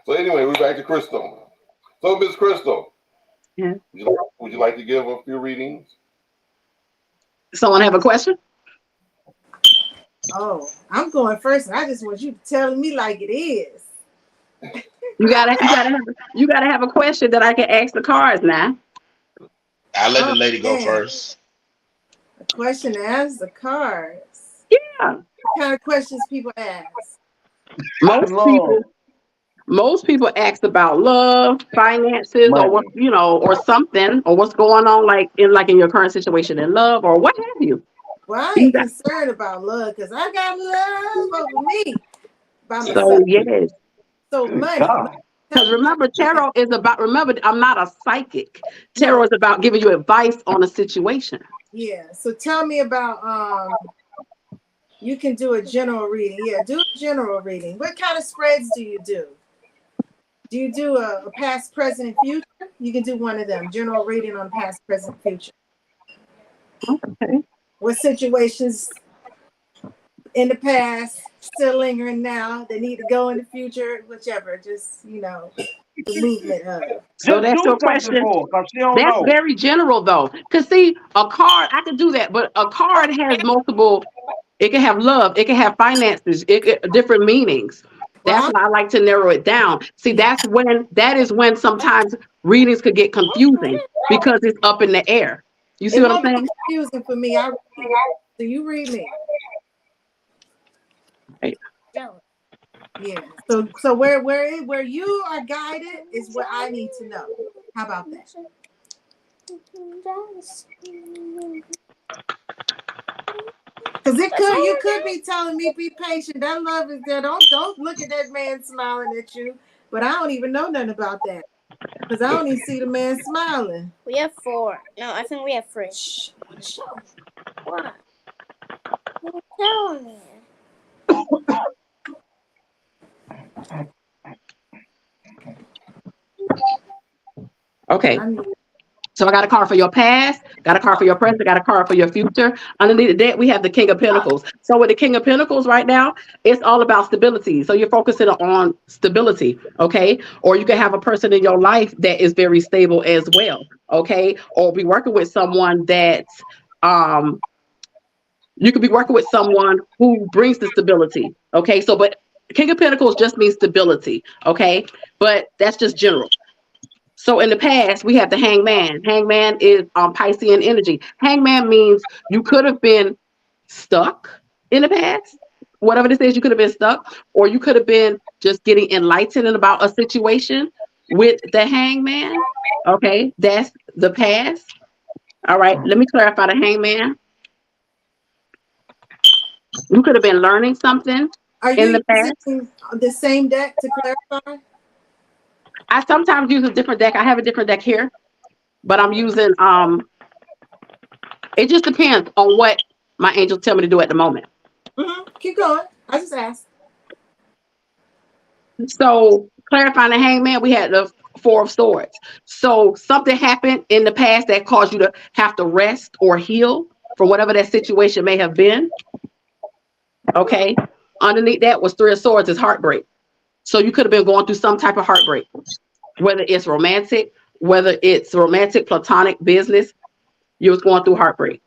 So anyway, we're back to Crystal. So Miss Crystal, Yeah. would you like to give a few readings? Someone have a question? Oh, I'm going first, and I just want you to tell me like it is. You gotta have a question that I can ask the cards now. I'll let Oh the lady go man, first. a question to ask the cards. Yeah. What kind of questions people ask? Most Lord, people ask about love, finances, or what, money. or something, or what's going on like in your current situation in love or what have you. Well, I You ain't got, concerned about love because I got love over me by myself. so yes. So Good money, God. tell Because me about remember, that. tarot is about, remember, I'm not a psychic. Tarot No, is about giving you advice on a situation. yeah. So tell me about you can do a general reading. Yeah, do a general reading. What kind of spreads do you do? Do you do a past, present, and future? You can do one of them. General reading on past, present, future. Okay. What situations in the past still lingering now? They need to go in the future, whichever. Just the movement of. So Just that's do your something question. for her, because she don't That's know. very general though. Because see, a card, I could do that, but a card has multiple, it can have love, it can have finances, different meanings. That's Well, why I like to narrow it down. See, yeah. that is when sometimes readings could get confusing because it's up in the air. You see It what I'm won't be saying? confusing for me. I read. So you read me. Right. Yeah. So where you are guided is what I need to know. How about that? Because you could be telling me be patient. That love is there. Don't look at that man smiling at you. But I don't even know nothing about that. Because I don't even see the man smiling. We have 4. No, I think we have 3. Shh, I want to show. What? You're telling me. Okay. I need So I got a card for your past, got a card for your present, got a card for your future. Underneath that, we have the King of Pentacles. So with the King of Pentacles right now, it's all about stability. So you're focusing on stability, okay? Or you can have a person in your life that is very stable as well, okay? Or be working with someone that's you could be working with someone who brings the stability, okay? So but King of Pentacles just means stability, okay? But that's just general. So in the past, we have the hangman. Hangman is Piscean energy. Hangman means you could have been stuck in the past. Whatever this is, you could have been stuck, or you could have been just getting enlightened about a situation with the hangman. Okay, that's the past. All right, let me clarify the hangman. You could have been learning something Are in you the past. using the same deck to clarify? I sometimes use a different deck. I have a different deck here, but I'm using it just depends on what my angels tell me to do at the moment. Keep going. I just asked. So clarifying the hangman, we had the 4 of swords. So something happened in the past that caused you to have to rest or heal from whatever that situation may have been. Okay. Underneath that was 3 of swords is heartbreak. So you could have been going through some type of heartbreak, whether it's romantic, platonic, business, you was going through heartbreak.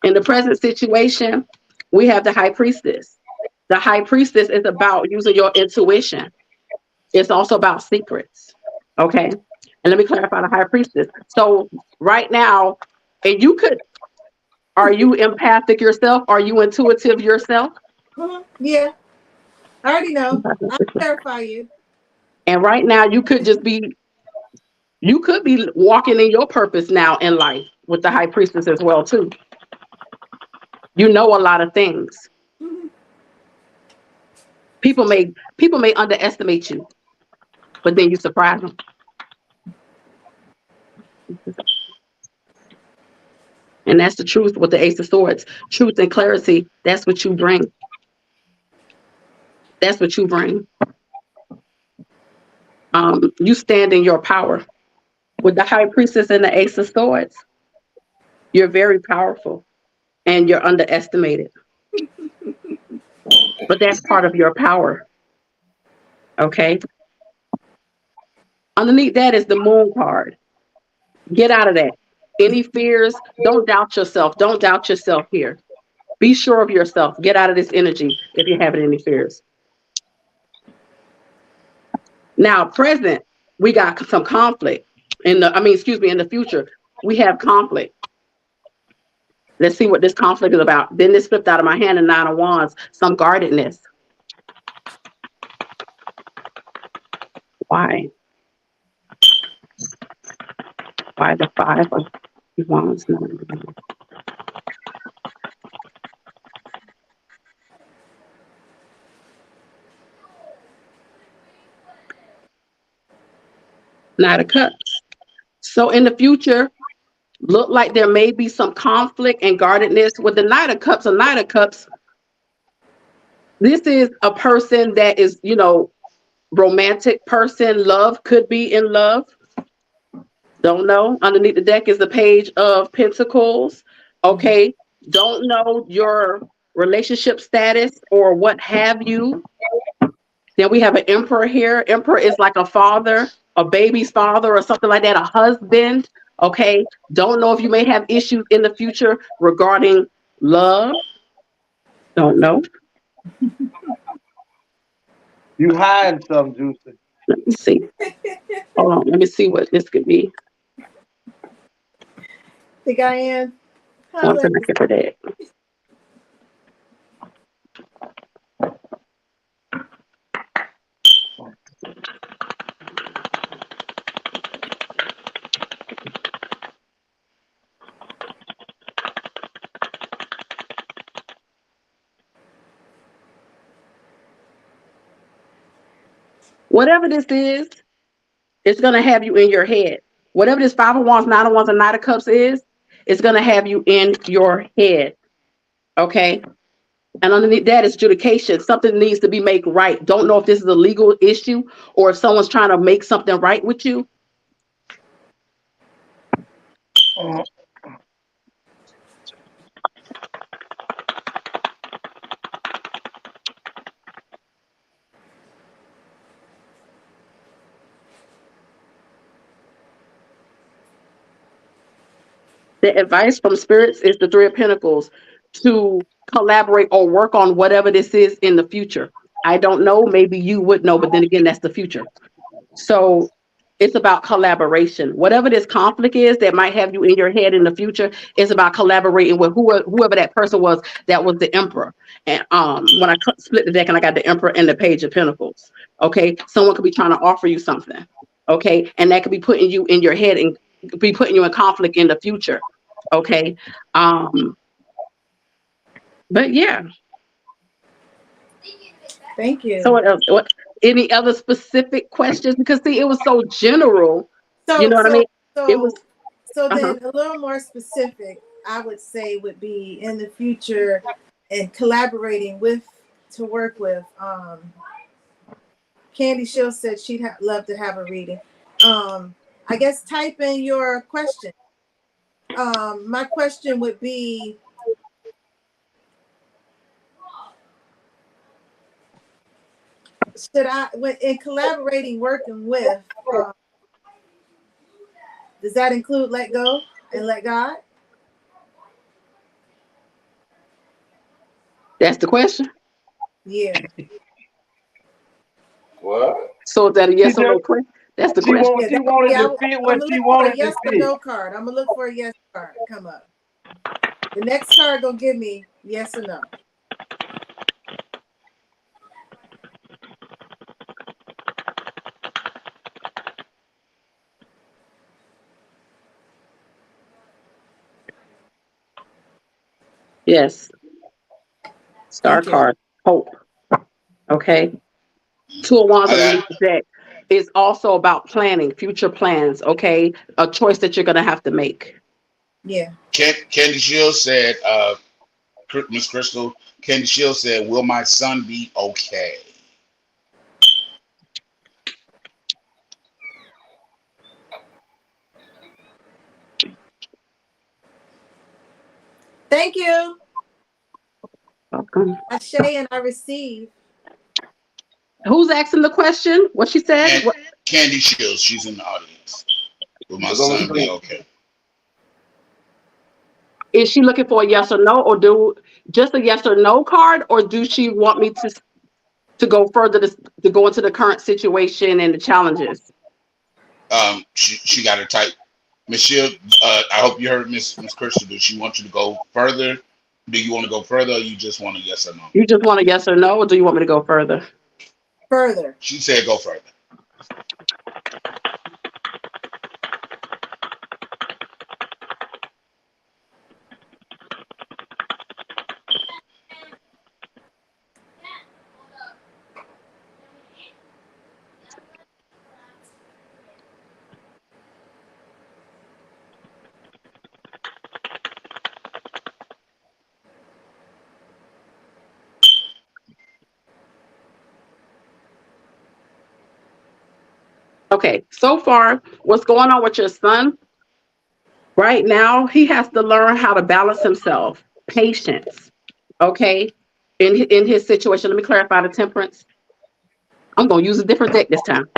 In the present situation, we have the high priestess. The high priestess is about using your intuition. It's also about secrets. Okay. And let me clarify the high priestess. So right now, and are you empathic yourself? Are you intuitive yourself? Yeah, I already know. I'll clarify you. And right now you could be walking in your purpose now in life with the high priestess as well too. You know a lot of things. People may underestimate you, but then you surprise them. And that's the truth with the Ace of Swords. Truth and clarity, that's what you bring. That's what you bring. You stand in your power. With the High Priestess and the Ace of Swords, you're very powerful and you're underestimated. But that's part of your power. Okay? Underneath that is the Moon card. Get out of that. Any fears? Don't doubt yourself. Don't doubt yourself here. Be sure of yourself. Get out of this energy if you're having any fears. Now, present, we got some conflict. In the future, we have conflict. Let's see what this conflict is about. Then this flipped out of my hand in 9 of Wands, some guardedness. Why? Why the 5 of Wands? Knight of Cups. So in the future, look like there may be some conflict and guardedness with the Knight of Cups. A Knight of Cups, this is a person that is, romantic person. Love, could be in love. Don't know. Underneath the deck is the Page of Pentacles. Okay. Don't know your relationship status or what have you. Then we have an Emperor here. Emperor is like a father, a baby's father or something like that, a husband. Okay. Don't know if you may have issues in the future regarding love. Don't know. You hiding something, Juicy. Let me see. Hold on. Let me see what this could be. Think I am. One second for that. Whatever this is, it's going to have you in your head. Whatever this 5 of Wands, 9 of Wands, and 9 of Cups is, it's going to have you in your head. Okay? And underneath that is adjudication. Something needs to be made right. Don't know if this is a legal issue or if someone's trying to make something right with you. The advice from spirits is the 3 of Pentacles to collaborate or work on whatever this is in the future. I don't know. Maybe you would know, but then again, that's the future. So it's about collaboration. Whatever this conflict is that might have you in your head in the future, it's about collaborating with whoever that person was that was the Emperor. And when I split the deck and I got the Emperor and the Page of Pentacles, okay, someone could be trying to offer you something, okay, and that could be putting you in your head and be putting you in conflict in the future, okay. But yeah. Thank you. So what else? Any other specific questions? Because see, it was so general. You know what I mean? It was. Then a little more specific, I would say, would be in the future and collaborating to work with. Candy Shield said she'd love to have a reading. I guess type in your question. My question would be, should I, when in collaborating, working with, does that include let go and let God? That's the question. Yeah. What? So is that a yes or no question? That's the question. She wanted to fit what she wanted yes to or fit. no card. I'm gonna look for a yes card. Come up. The next card gonna give me yes or no. Yes. Star card. Hope. Okay. 2 of Wands underneath the deck is also about planning, future plans. Okay. A choice that you're gonna have to make. Yeah. Candy Shield said, Miss Crystal, Candy Shield said, will my son be okay? Thank you. Welcome. I say and I receive. Who's asking the question? What she said? Candy Shield, she's in the audience. Will my son be okay? Is she looking for a yes or no, or do just a yes or no card, or do she want me to go further to go into the current situation and the challenges? She got her type. Michelle, I hope you heard Miss Crystal. Does she want you to go further? Do you want to go further, or you just want a yes or no? You just want a yes or no, or do you want me to go further? Further. She said go further. Okay, so far, what's going on with your son? Right now, he has to learn how to balance himself, patience, okay, in his situation. Let me clarify the temperance. I'm going to use a different deck this time.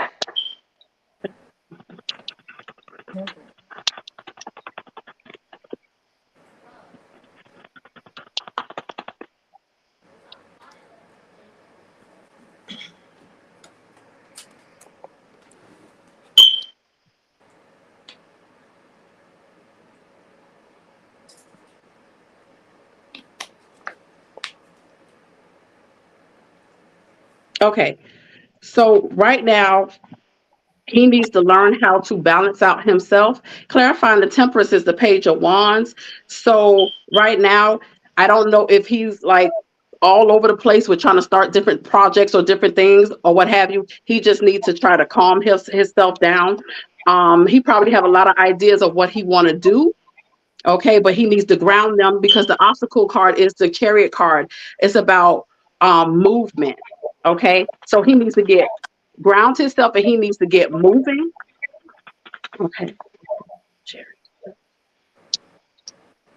Okay, so right now, he needs to learn how to balance out himself. Clarifying the temperance is the Page of Wands. So right now, I don't know if he's like all over the place with trying to start different projects or different things or what have you. He just needs to try to calm himself down. He probably have a lot of ideas of what he want to do. Okay, but he needs to ground them because the obstacle card is the Chariot card. It's about movement. Okay, so he needs to get ground himself and he needs to get moving. Okay, Chariot.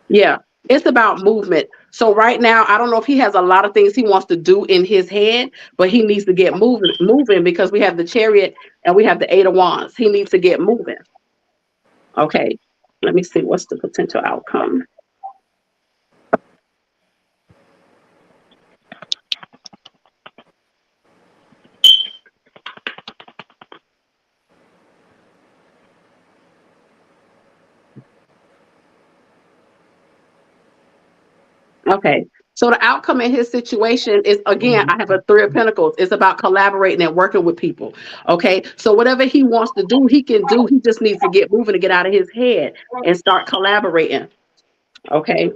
Yeah, it's about movement. So right now, I don't know if he has a lot of things he wants to do in his head, but he needs to get moving because we have the Chariot and we have the Eight of Wands. He needs to get moving. Okay, let me see what's the potential outcome. Okay. So the outcome in his situation is, again, I have a Three of Pentacles. It's about collaborating and working with people. Okay. So whatever he wants to do, he can do. He just needs to get moving to get out of his head and start collaborating. Okay.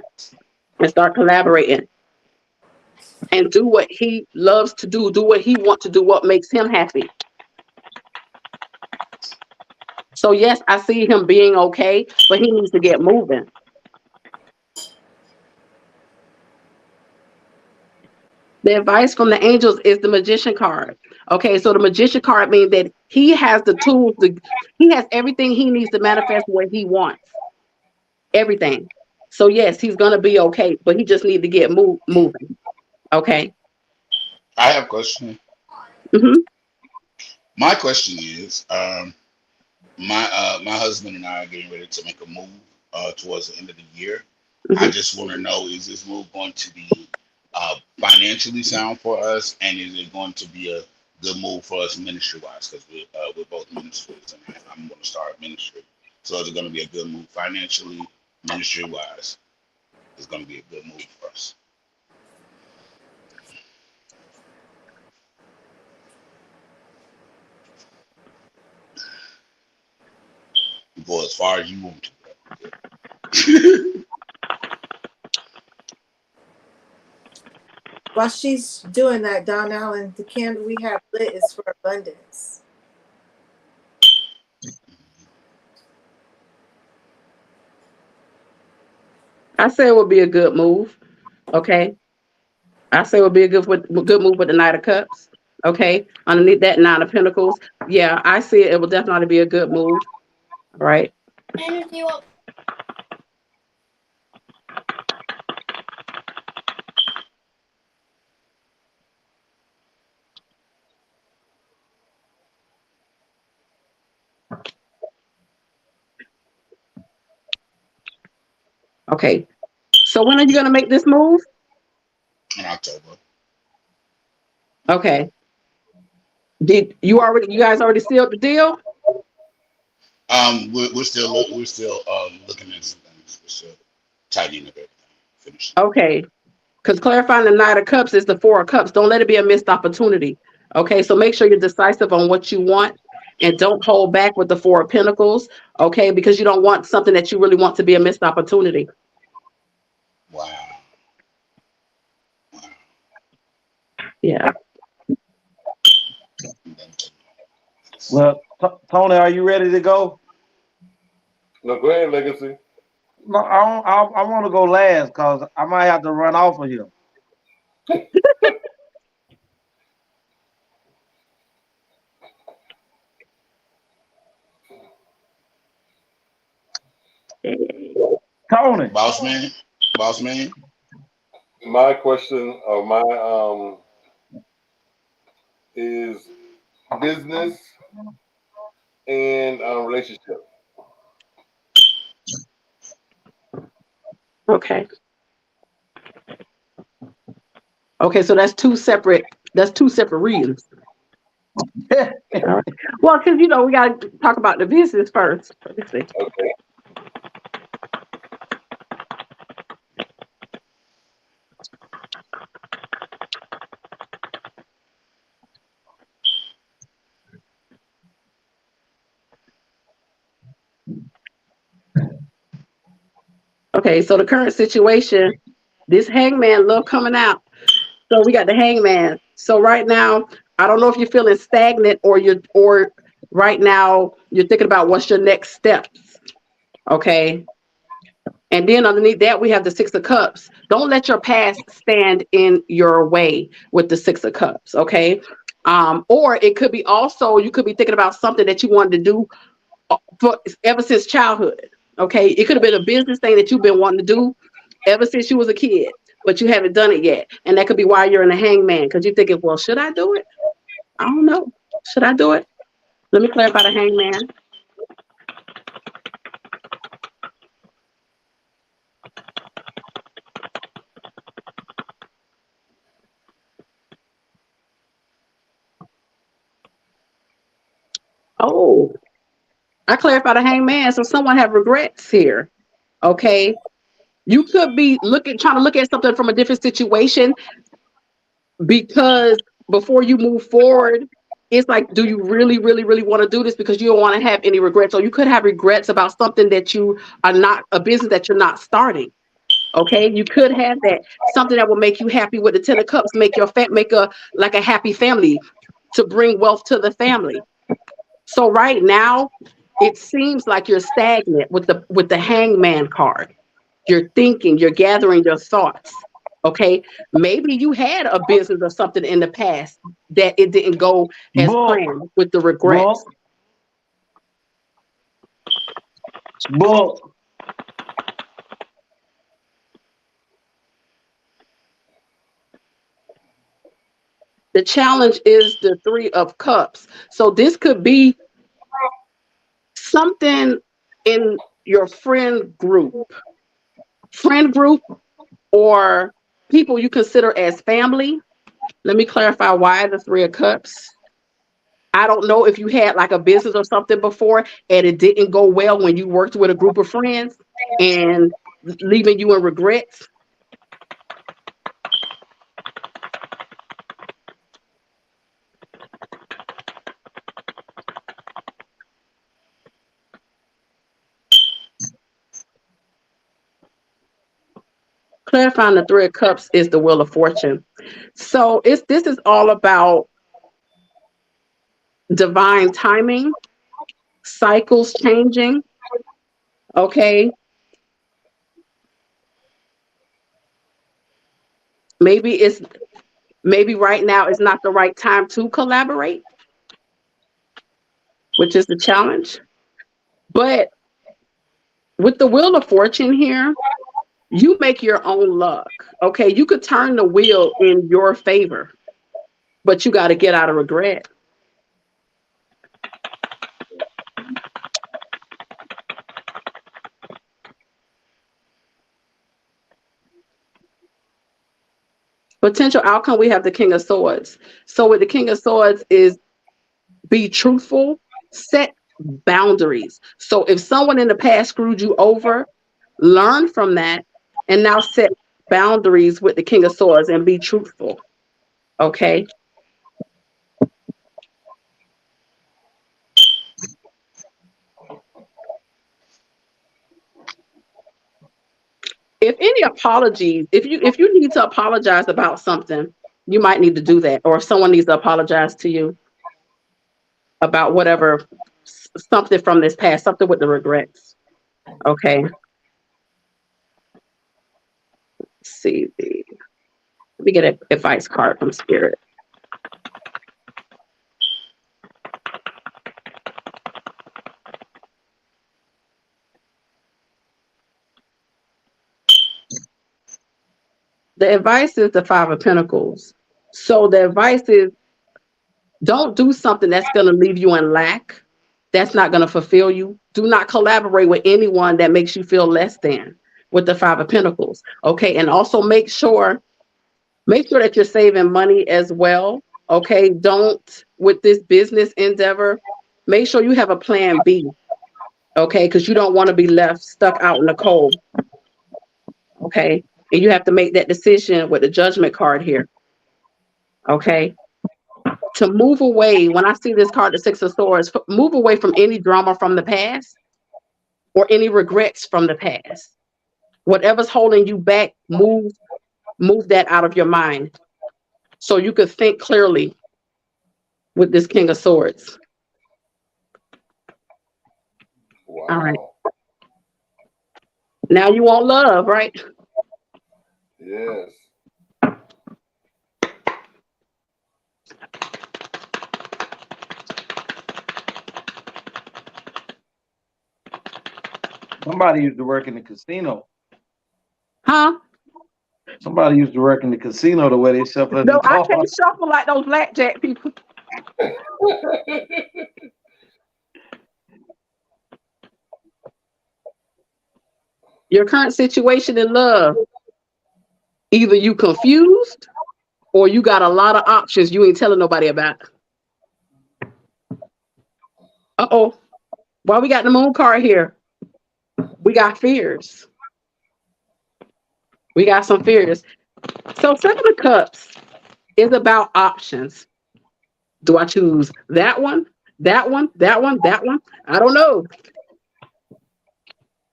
And start collaborating and do what he loves to do what he wants to do, what makes him happy. So yes, I see him being okay, but he needs to get moving. The advice from the angels is the Magician card. Okay, so the Magician card means that he has the tools, he has everything he needs to manifest what he wants. Everything. So yes, he's gonna be okay, but he just needs to get moving. Okay. I have a question. Mm-hmm. My question is, my husband and I are getting ready to make a move towards the end of the year. Mm-hmm. I just want to know, is this move going to be financially sound for us, and is it going to be a good move for us ministry wise? Because we're both ministers, and I'm going to start ministry. So is it going to be a good move financially, ministry wise? It's going to be a good move for us. Go as far as you want to. While she's doing that, Don Allen, the candle we have lit is for abundance. I say it would be a good move. Okay. I say it would be a good move with the Knight of Cups. Okay. Underneath that, Nine of Pentacles. Yeah, I see it. It will definitely be a good move. All right. Okay. So when are you gonna make this move? in October. Okay. Did you already? You guys already sealed the deal? We're still looking at some things. We're still tightening up everything. Finishing. Okay. Because clarifying the Knight of Cups is the Four of Cups. Don't let it be a missed opportunity. Okay. So make sure you're decisive on what you want and don't hold back with the Four of Pentacles. Okay. Because you don't want something that you really want to be a missed opportunity. Wow. Yeah. Well, Tony, are you ready to go? No, go ahead, Legacy. No, I want to go last because I might have to run off of here. Tony. Boss man. Boss man. My question or my is business and relationship. Okay. Okay. So that's two separate reasons. All right. Well, because we got to talk about the business first. Let's see. Okay. Okay, so the current situation, this hangman love coming out. So we got the hangman. So right now, I don't know if you're feeling stagnant or right now you're thinking about what's your next steps. Okay. And then underneath that, we have the Six of Cups. Don't let your past stand in your way with the Six of Cups. Okay. Or it could be also, you could be thinking about something that you wanted to do for ever since childhood. Okay. It could have been a business thing that you've been wanting to do ever since you was a kid, but you haven't done it yet. And that could be why you're in a hangman, because you're thinking, well, should I do it? I don't know. Should I do it? Let me clarify the hangman. Oh, I clarified the hangman. So someone have regrets here. Okay. You could be trying to look at something from a different situation because before you move forward, it's like, do you really, really, really want to do this because you don't want to have any regrets? Or you could have regrets about something that you are not, a business that you're not starting. Okay, you could have that something that will make you happy with the Ten of Cups, make a happy family to bring wealth to the family. So right now, it seems like you're stagnant with the Hangman card. You're thinking, you're gathering your thoughts. Okay, maybe you had a business or something in the past that it didn't go as Book, planned with the regrets. book, book. The challenge is the Three of Cups. So this could be something in your friend group, or people you consider as family. Let me clarify why the Three of Cups. I don't know if you had like a business or something before and it didn't go well when you worked with a group of friends and leaving you in regrets. Clarifying the Three of Cups is the Wheel of Fortune. So this is all about divine timing, cycles changing. Okay. Maybe right now is not the right time to collaborate, which is the challenge. But with the Wheel of Fortune here, you make your own luck. Okay. You could turn the wheel in your favor, but you got to get out of regret. Potential outcome, we have the King of Swords. So with the King of Swords is be truthful, set boundaries. So if someone in the past screwed you over, learn from that and now set boundaries with the King of Swords and be truthful. Okay. If any apologies, if you need to apologize about something, you might need to do that. Or if someone needs to apologize to you about whatever, something from this past, something with the regrets. Okay. Let's see. Let me get an advice card from Spirit. The advice is the Five of Pentacles. So the advice is don't do something that's going to leave you in lack. That's not going to fulfill you. Do not collaborate with anyone that makes you feel less than, with the Five of Pentacles. Okay. And also make sure that you're saving money as well. Okay. Don't, with this business endeavor, make sure you have a plan B. Okay. Because you don't want to be left stuck out in the cold. Okay. And you have to make that decision with the Judgment card here. Okay. To move away, when I see this card, the Six of Swords, move away from any drama from the past or any regrets from the past. Whatever's holding you back, move that out of your mind so you could think clearly with this King of Swords. Wow. All right. Now you want love, right? Yes. Somebody used to work in the casino. Huh? Somebody used to work in the casino the way they shuffle No, the I cards. can't shuffle like those blackjack people. Your current situation in love, either you confused or you got a lot of options you ain't telling nobody about. Uh-oh. Why we got the Moon card here? We got fears. We got some fears. So Seven of Cups is about options. Do I choose that one, that one, that one, that one? I don't know.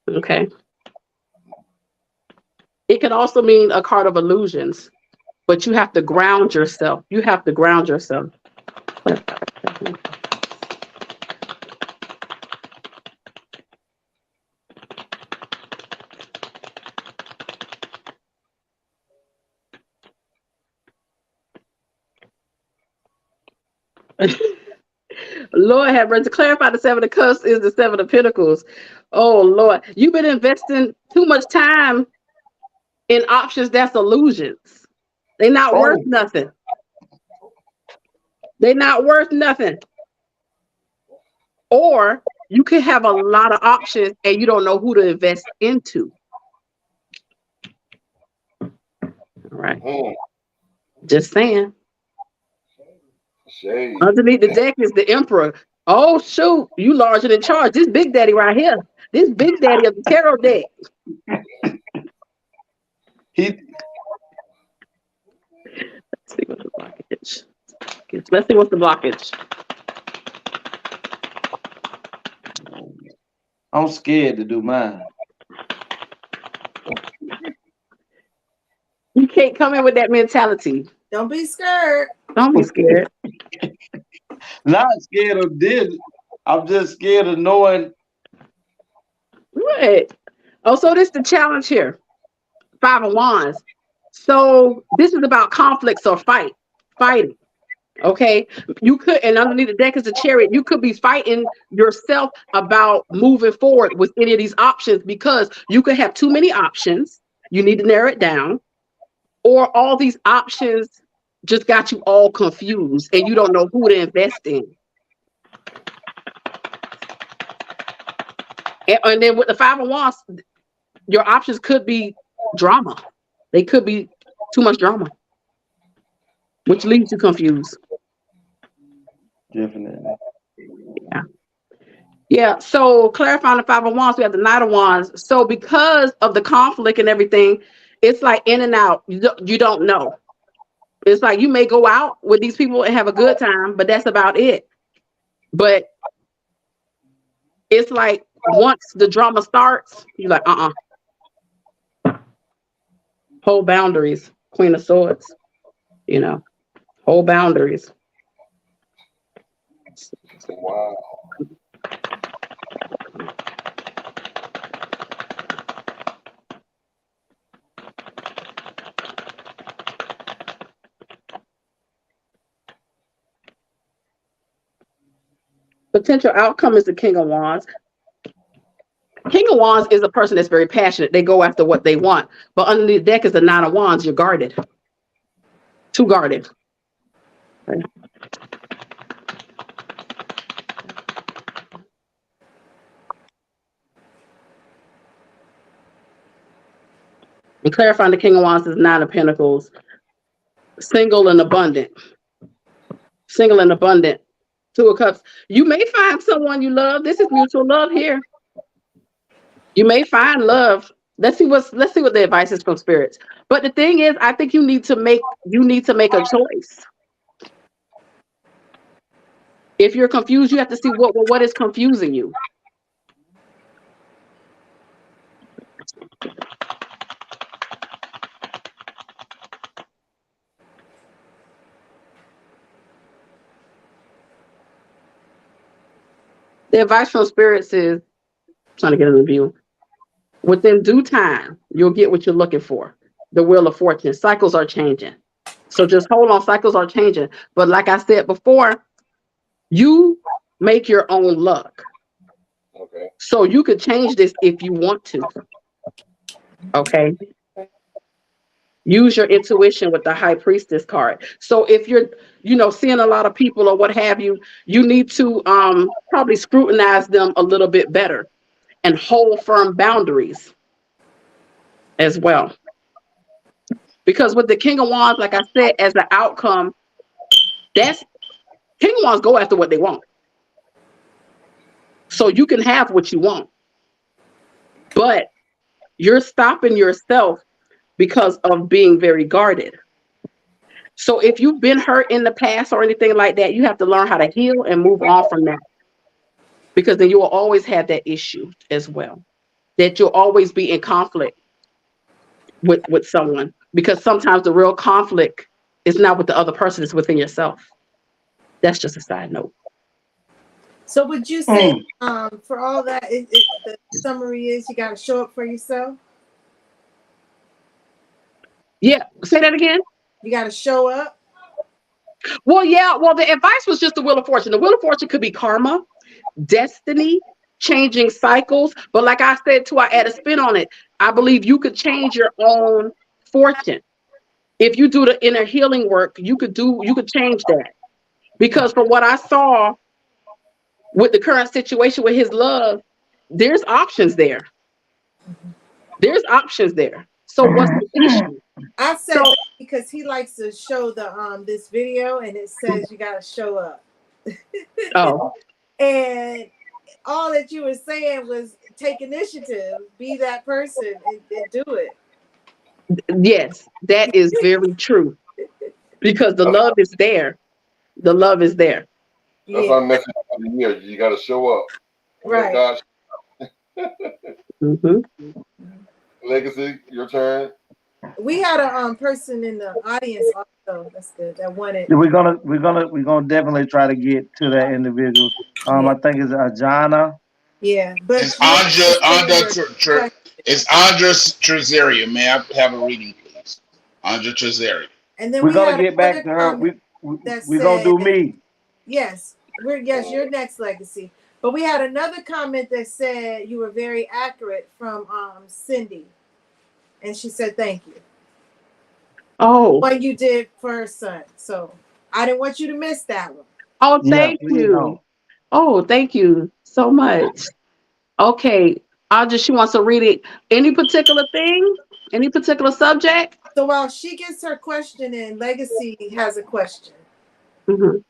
Okay. It can also mean a card of illusions, but you have to ground yourself. You have to ground yourself. Lord have mercy. To clarify, the Seven of Cups is the Seven of Pentacles. Oh, Lord. You've been investing too much time in options that's illusions. They're not worth nothing. They're not worth nothing. Or you can have a lot of options and you don't know who to invest into. All right. Just saying. Shade. Underneath the deck is the Emperor. Oh, shoot. You larger than charge. This Big Daddy right here. This Big Daddy of the tarot deck. Let's see what's the blockage. Let's see what's the blockage. I'm scared to do mine. You can't come in with that mentality. Don't be scared. Don't be scared. Not scared of this. I'm just scared of knowing. What? Oh, so this is the challenge here. Five of Wands. So this is about conflicts or fighting. Okay, you could, and underneath the deck is a Chariot. You could be fighting yourself about moving forward with any of these options because you could have too many options. You need to narrow it down, or all these options just got you all confused and you don't know who to invest in. And then with the Five of Wands, your options could be drama. They could be too much drama. which leaves you confused. Definitely. Yeah. So clarifying the 5 of Wands, we have the Knight of Wands. So because of the conflict and everything, it's like in and out. You don't know. It's like you may go out with these people and have a good time, but that's about it. But it's like once the drama starts, you're like, hold boundaries. Queen of Swords, hold boundaries. Wow. Potential outcome is the King of Wands. King of Wands is a person that's very passionate. They go after what they want. But under the deck is the Nine of Wands. You're guarded. Too guarded. Okay. And clarifying the King of Wands is Nine of Pentacles. Single and abundant. Single and abundant. Two of Cups. You may find someone you love. This is mutual love here. You may find love. Let's see what the advice is from spirits. But the thing is, I think you need to make a choice. If you're confused, you have to see what is confusing you. The advice from spirits is, trying to get a review. Within due time, you'll get what you're looking for. The Wheel of Fortune. Cycles are changing. So just hold on, cycles are changing. But like I said before, you make your own luck. Okay. So you could change this if you want to. Okay. Use your intuition with the High Priestess card. So if you're, seeing a lot of people or what have you, you need to probably scrutinize them a little bit better and hold firm boundaries as well. Because with the King of Wands, like I said, as the outcome, that's King of Wands go after what they want. So you can have what you want, but you're stopping yourself because of being very guarded. So if you've been hurt in the past or anything like that, you have to learn how to heal and move on from that. Because then you will always have that issue as well. That you'll always be in conflict with someone. Because sometimes the real conflict is not with the other person, it's within yourself. That's just a side note. So would you say, for all that, the summary is you got to show up for yourself? Yeah, say that again. You got to show up? Well, yeah. Well, the advice was just the Wheel of Fortune. The Wheel of Fortune could be karma, destiny, changing cycles. But like I said too, I add a spin on it. I believe you could change your own fortune. If you do the inner healing work, you could change that. Because from what I saw with the current situation with his love, there's options there. There's options there. So what's the issue? I said that because he likes to show the this video and it says you gotta show up. Oh. And all that you were saying was take initiative, be that person and do it. Yes, that is very true. Because the love is there. The love is there. That's our message for the year. You gotta show up. Right. Legacy, your turn. We had a person in the audience also. That's good. That wanted. We're gonna definitely try to get to that individual. I think it's Ajana. Yeah, but it's Andra Trezeria. May I have a reading, please? Andra Trezeria. And then we're gonna get back to her. We're gonna do me. Yes, your next legacy. But we had another comment that said you were very accurate from Cindy. And she said thank you. Oh. What you did for her son. So I didn't want you to miss that one. Oh, thank you. Oh, thank you so much. Okay. She wants to read it. Any particular thing? Any particular subject? So while she gets her question in, Legacy has a question. Mhm.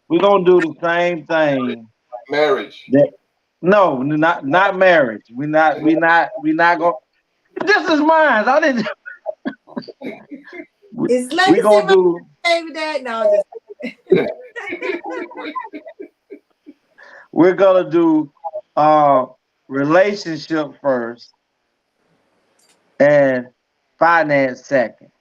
We're gonna do the same thing. Marriage. No, not marriage. We not gonna. This is mine. I didn't. Is We Legacy gonna my do. baby dad? No, just We're gonna do relationship first and finance second.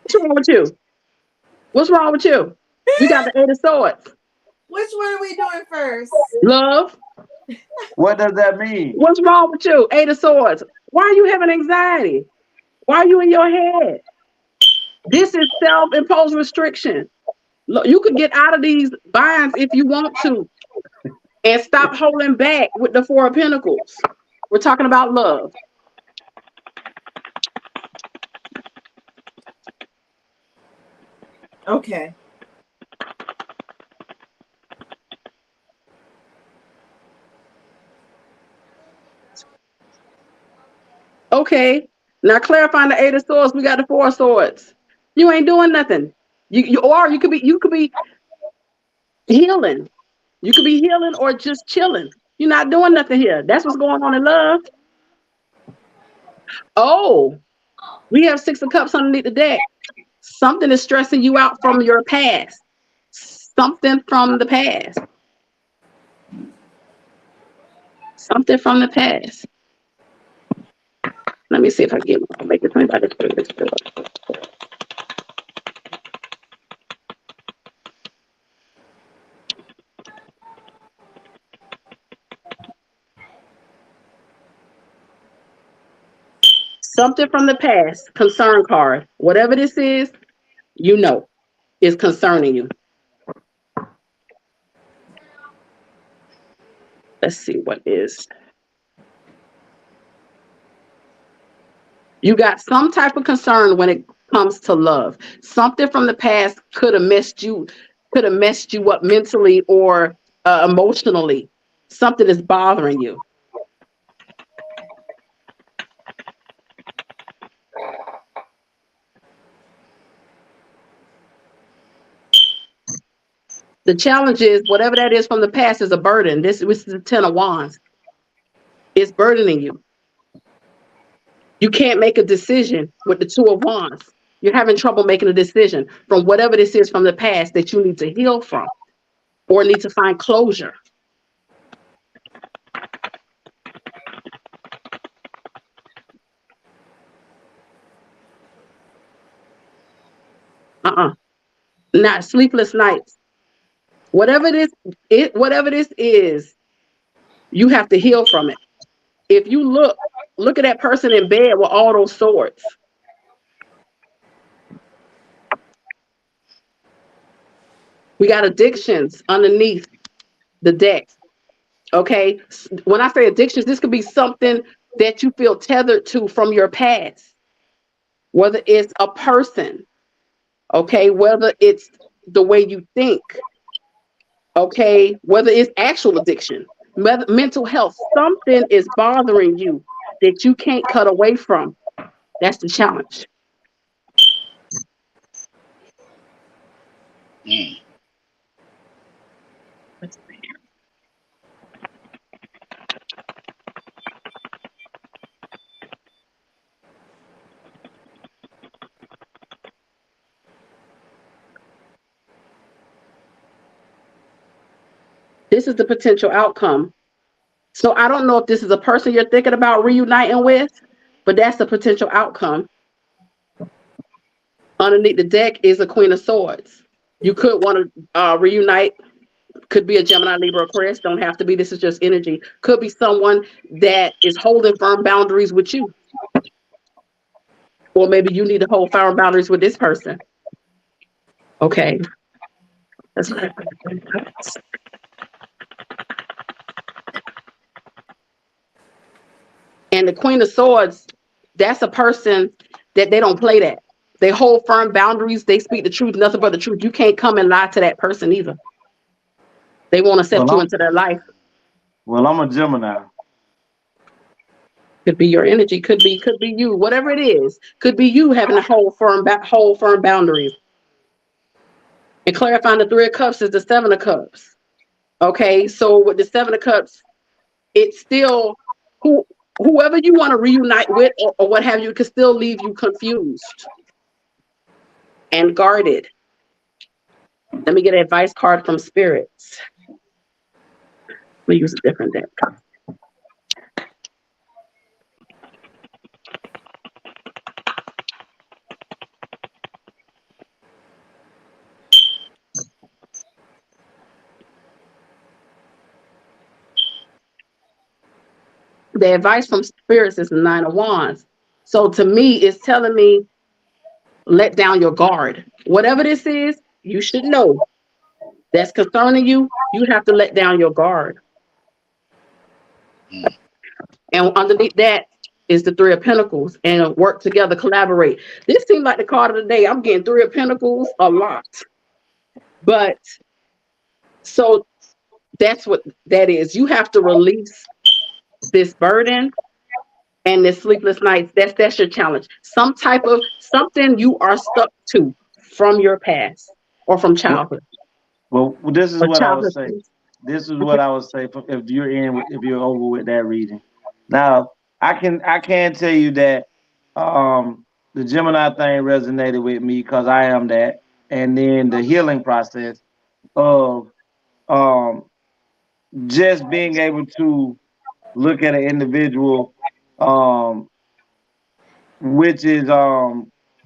What's wrong with you? What's wrong with you? We got the 8 of Swords. which one are we doing first? Love. What does that mean? What's wrong with you? 8 of Swords. Why are you having anxiety? Why are you in your head? This is self-imposed restriction. Look, you could get out of these binds if you want to and stop holding back with the 4 of Pentacles. We're talking about love. Okay. Okay. Now clarifying the 8 of Swords, we got the 4 of Swords. You ain't doing nothing. You could be healing. You could be healing or just chilling. You're not doing nothing here. That's what's going on in love. Oh, we have 6 of Cups underneath the deck. Something is stressing you out from your past. Something from the past. Something from the past. Let me see if I can make it by this. Something from the past, concern card. Whatever this is, you know, is concerning you. Let's see what is. You got some type of concern when it comes to love. Something from the past could have messed you up mentally or emotionally. Something is bothering you. The challenge is whatever that is from the past is a burden. This is the 10 of Wands. It's burdening you. You can't make a decision with the 2 of Wands. You're having trouble making a decision from whatever this is from the past that you need to heal from or need to find closure. Not sleepless nights. Whatever this is, you have to heal from it. If you look at that person in bed with all those swords. We got addictions underneath the deck. Okay. When I say addictions, this could be something that you feel tethered to from your past, whether it's a person, okay, whether it's the way you think, okay, whether it's actual addiction, mental health, something is bothering you that you can't cut away from. That's the challenge. Mm. This is the potential outcome. So I don't know if this is a person you're thinking about reuniting with, but that's the potential outcome. Underneath the deck is a Queen of Swords. You could want to reunite. Could be a Gemini, Libra, Aquarius. Don't have to be. This is just energy. Could be someone that is holding firm boundaries with you. Or maybe you need to hold firm boundaries with this person. Okay. That's right. And the Queen of Swords, that's a person that they don't play that. They hold firm boundaries. They speak the truth, nothing but the truth. You can't come and lie to that person either. They won't accept you into their life. Well, I'm a Gemini. Could be your energy, could be you, whatever it is. Could be you having to hold firm boundaries. And clarifying the Three of Cups is the Seven of Cups. Okay, so with the Seven of Cups, it's still whoever you want to reunite with or what have you, could still leave you confused and guarded. Let me get an advice card from spirits. We use a different deck. The advice from spirits is the Nine of Wands. So to me, it's telling me, let down your guard. Whatever this is, you should know that's concerning you. You have to let down your guard. And underneath that is the Three of Pentacles, and work together, collaborate. This seems like the card of the day. I'm getting Three of Pentacles a lot. But so that's what that is. You have to release this burden and this sleepless nights. That's your challenge. Some type of something you are stuck to from your past or from childhood. Well, this is Or what I would childhood. say. This is what I would say if you're over with that reading. Now, I can tell you that the Gemini thing resonated with me because I am that, and then the healing process of just being able to look at an individual, which is I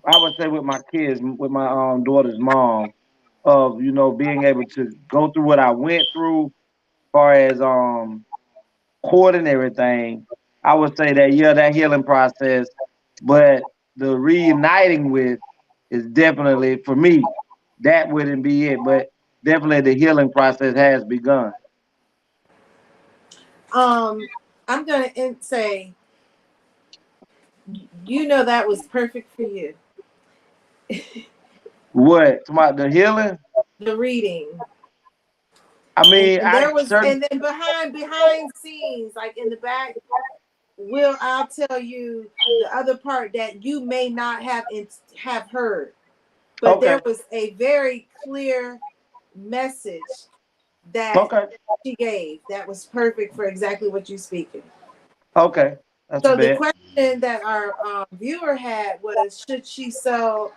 would say with my kids, with my daughter's mom, of being able to go through what I went through, as far as court and everything. I would say that that healing process, but the reuniting with is definitely, for me, that wouldn't be it, but definitely the healing process has begun. I'm gonna say, that was perfect for you. What about the healing? The reading. I mean, and then behind scenes, like in the back, I'll tell you the other part that you may not have heard, but there was a very clear message that she gave that was perfect for exactly what you're speaking. Okay. So the question that our viewer had was, should she sell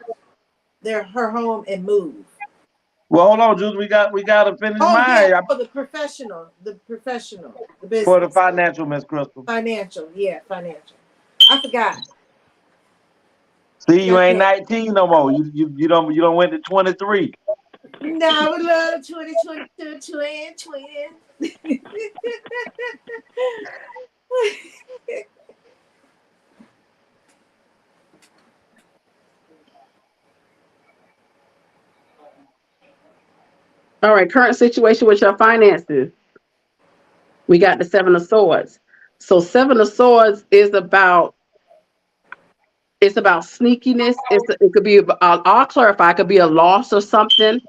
her home and move? Well, hold on, Jules. We got to finish mine. Yeah. The professional, the business. For the financial, Miss Crystal. Financial. I forgot. See, you ain't 19 no more. You don't went to 23. No, I would love 2022 twin. All right, current situation with your finances. We got the Seven of Swords. So Seven of Swords is about sneakiness. It could be, I'll clarify, it could be a loss or something.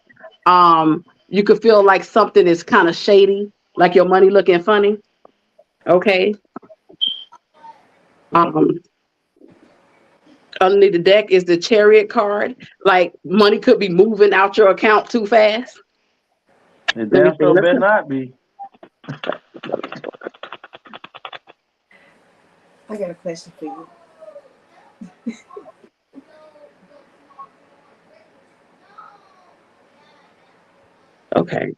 You could feel like something is kind of shady, like your money looking funny. Okay. Underneath the deck is the Chariot card. Like money could be moving out your account too fast. It better not be. I got a question for you. Okay.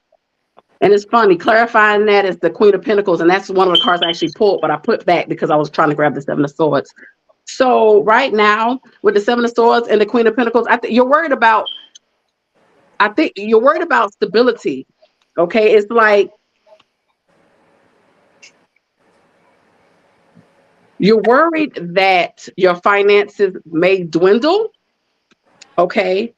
And it's funny, clarifying that is the Queen of Pentacles, and that's one of the cards I actually pulled, but I put back because I was trying to grab the Seven of Swords. So right now, with the Seven of Swords and the Queen of Pentacles, I think you're worried about stability. Okay, it's like you're worried that your finances may dwindle. Okay.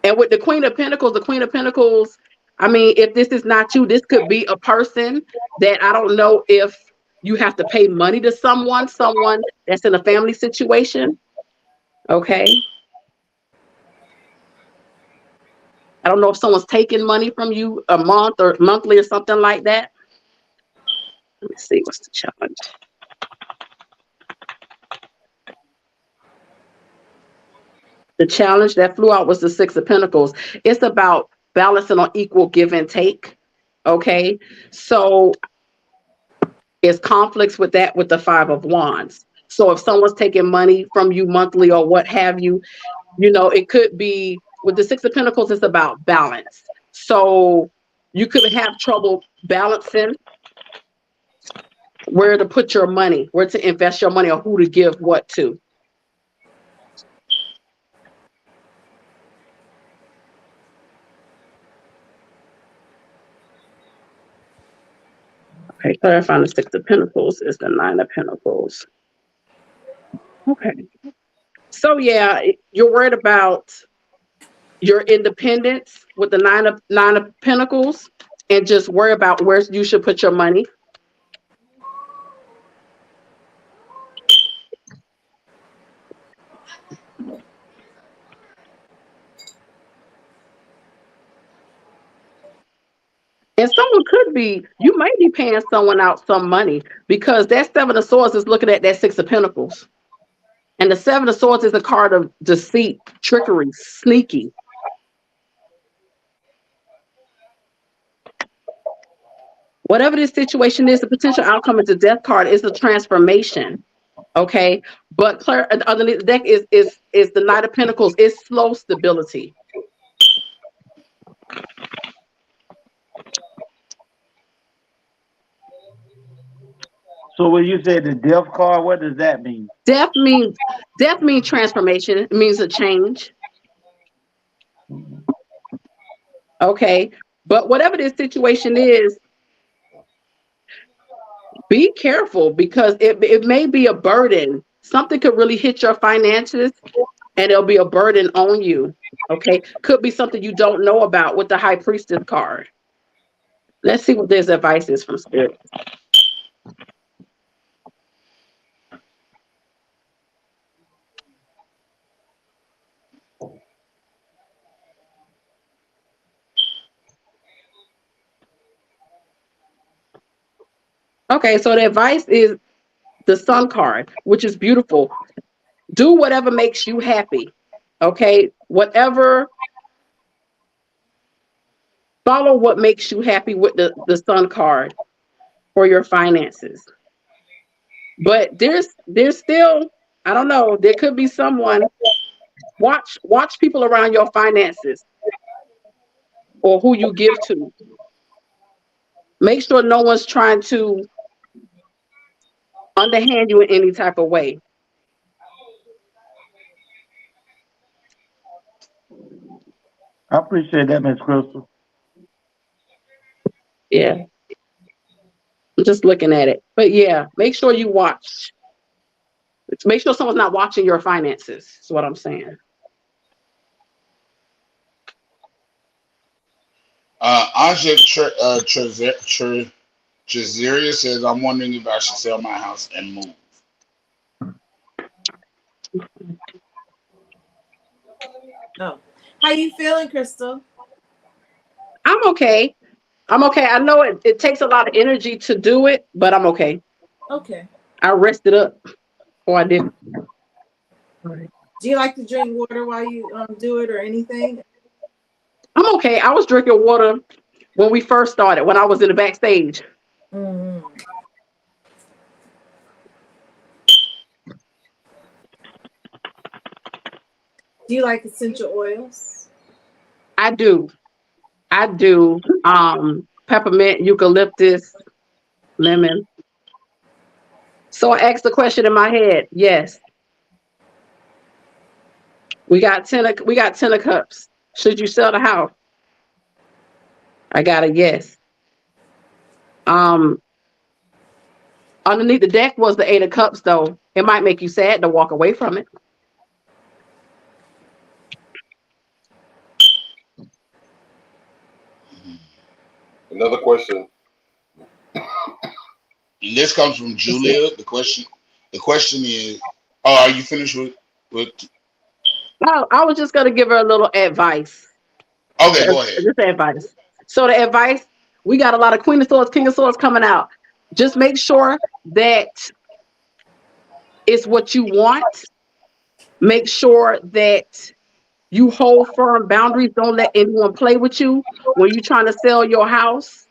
And with the Queen of Pentacles, I mean, if this is not you, this could be a person that I don't know if you have to pay money to someone that's in a family situation. Okay. I don't know if someone's taking money from you a month or monthly or something like that. Let me see, what's the challenge? The challenge that flew out was the Six of Pentacles. It's about balancing on equal give and take. Okay. So it's conflicts with that with the Five of Wands. So if someone's taking money from you monthly or what have you, it could be with the Six of Pentacles, it's about balance. So you could have trouble balancing where to put your money, where to invest your money, or who to give what to. Okay, clarifying the Six of Pentacles is the Nine of Pentacles. Okay. So yeah, you're worried about your independence with the Nine of Pentacles, and just worry about where you should put your money. And someone could be, you might be paying someone out some money, because that Seven of Swords is looking at that Six of Pentacles. And the Seven of Swords is a card of deceit, trickery, sneaky. Whatever this situation is, the potential outcome of the Death card is a transformation. Okay. But underneath the deck is the Knight of Pentacles. It's slow stability. So when you say the death card, what does that mean? Death means transformation. It means a change. Okay. But whatever this situation is, be careful, because it may be a burden. Something could really hit your finances and it'll be a burden on you. Okay. Could be something you don't know about with the High Priestess card. Let's see what this advice is from Spirit. Okay, so the advice is the Sun card, which is beautiful. Do whatever makes you happy. Okay, follow what makes you happy with the Sun card for your finances. But there's still, I don't know, there could be someone, watch people around your finances or who you give to. Make sure no one's trying to underhand you in any type of way. I appreciate that, Miss Crystal. Yeah. I'm just looking at it. But yeah, make sure you watch. Make sure someone's not watching your finances, is what I'm saying. Anja Trezeria says, I'm wondering if I should sell my house and move. Oh, how you feeling, Crystal? I'm okay. I know it takes a lot of energy to do it, but I'm okay. Okay. I rested up before I did. Do you like to drink water while you do it or anything? I'm okay. I was drinking water when we first started, when I was in the backstage. Mm-hmm. Do you like essential oils? I do. Peppermint, eucalyptus, lemon. So I asked the question in my head. Yes. We got 10 of cups. Should you sell the house? I got a yes. Underneath the deck was the 8 of cups, though. It might make you sad to walk away from it. Another question. And this comes from Julia. The question is, oh, are you finished with No, I was just gonna give her a little advice. okay, go ahead. Just advice. So the advice, we got a lot of Queen of Swords, King of Swords coming out. Just make sure that it's what you want. Make sure that you hold firm boundaries. Don't let anyone play with you when you're trying to sell your house.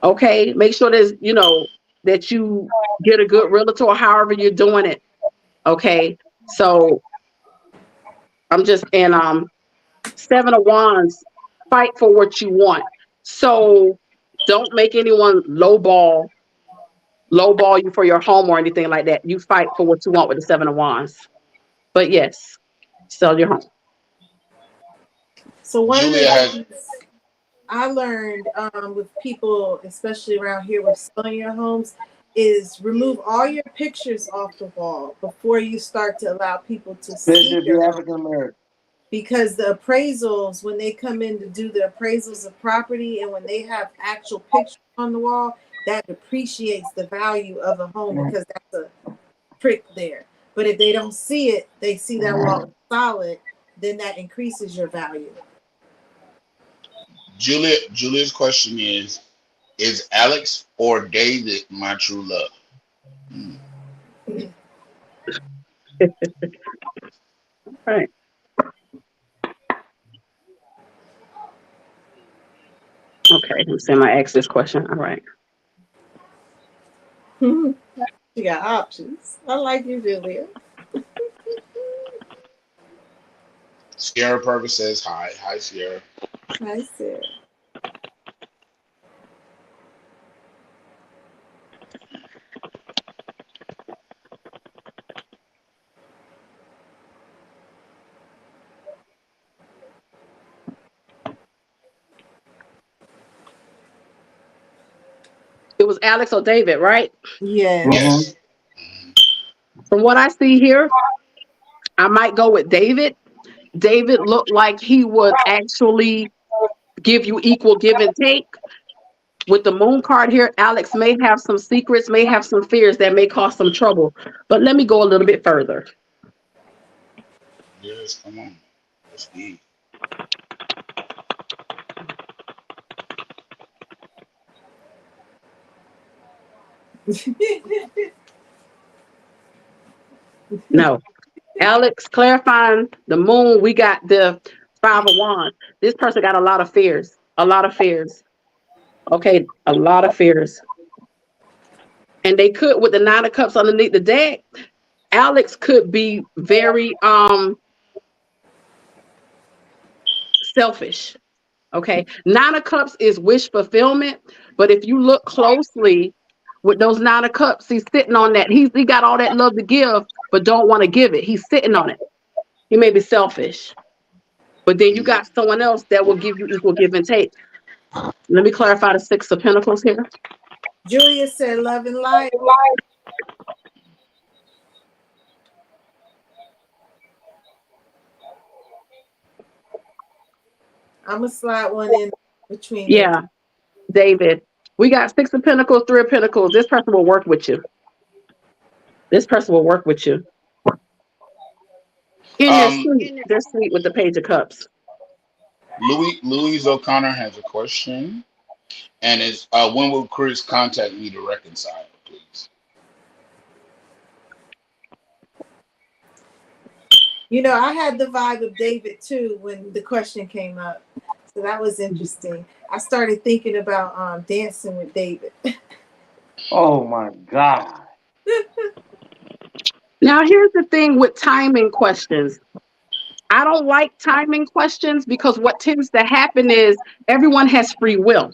Okay. Make sure that you get a good realtor or however you're doing it. Okay. So I'm just in 7 of Wands, fight for what you want. So don't make anyone lowball you for your home or anything like that. You fight for what you want with the 7 of Wands. But yes, sell your home. So one of Julia the has things I learned with people, especially around here with selling your homes, is remove all your pictures off the wall before you start to allow people to Especially see if your you're home. African American. Because the appraisals, when they come in to do the appraisals of property, and when they have actual pictures on the wall, that depreciates the value of a home because that's a prick there. But if they don't see it, they see that wall is solid, then that increases your value. Julia's question is Alex or David my true love? All right. Okay. I'm saying I asked this question. All right. You got options. I like you, Julia. Sierra Purvis says hi. Hi, Sierra. I said. It was Alex or David, right? Yes. Yes. From what I see here, I might go with David. David looked like he would actually give you equal give and take. With the moon card here, Alex may have some secrets, may have some fears that may cause some trouble. But let me go a little bit further. Yes, come on. Let's eat. No. Alex, clarifying the moon, we got the 5 of Wands. This person got a lot of fears. A lot of fears. Okay, a lot of fears. And they could, with the 9 of Cups underneath the deck, Alex could be very selfish. Okay. 9 of Cups is wish fulfillment. But if you look closely with those 9 of Cups, he's sitting on that. He got all that love to give, but don't want to give it. He's sitting on it. He may be selfish. But then you got someone else that will give you equal give and take. Let me clarify the 6 of Pentacles here. Julia said love and light. I'm going to slide one in between. Yeah, David. We got 6 of Pentacles, 3 of Pentacles. This person will work with you. This person will work with you. In their suite, they're sweet with the Page of Cups. Louise O'Connor has a question, and it's when will Chris contact me to reconcile, please? You know, I had the vibe of David too when the question came up. So that was interesting. I started thinking about dancing with David. Oh my God. Now, here's the thing with timing questions. I don't like timing questions because what tends to happen is everyone has free will.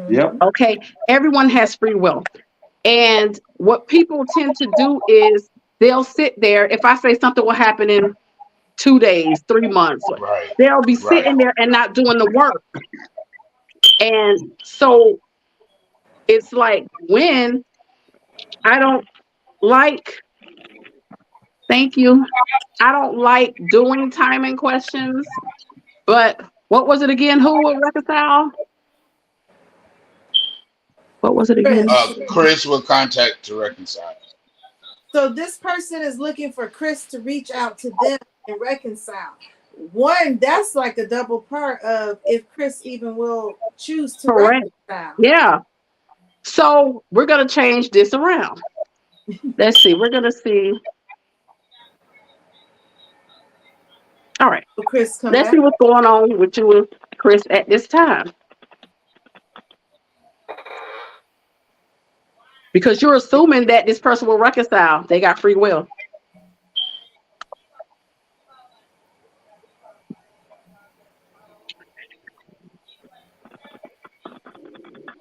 Yep. Okay. Everyone has free will. And what people tend to do is they'll sit there. If I say something will happen in 2 days, 3 months, Right. they'll be Right. sitting there and not doing the work. And so it's like when I don't like, thank you. I don't like doing timing questions, but what was it again? Who will reconcile? What was it again? Chris will contact to reconcile. So this person is looking for Chris to reach out to them and reconcile. One, that's like a double part of if Chris even will choose to Correct. reconcile. Yeah. So we're gonna change this around. Let's see. We're gonna see. All right. So Chris, come Let's back. see what's going on with you and Chris at this time. Because you're assuming that this person will reconcile. They got free will.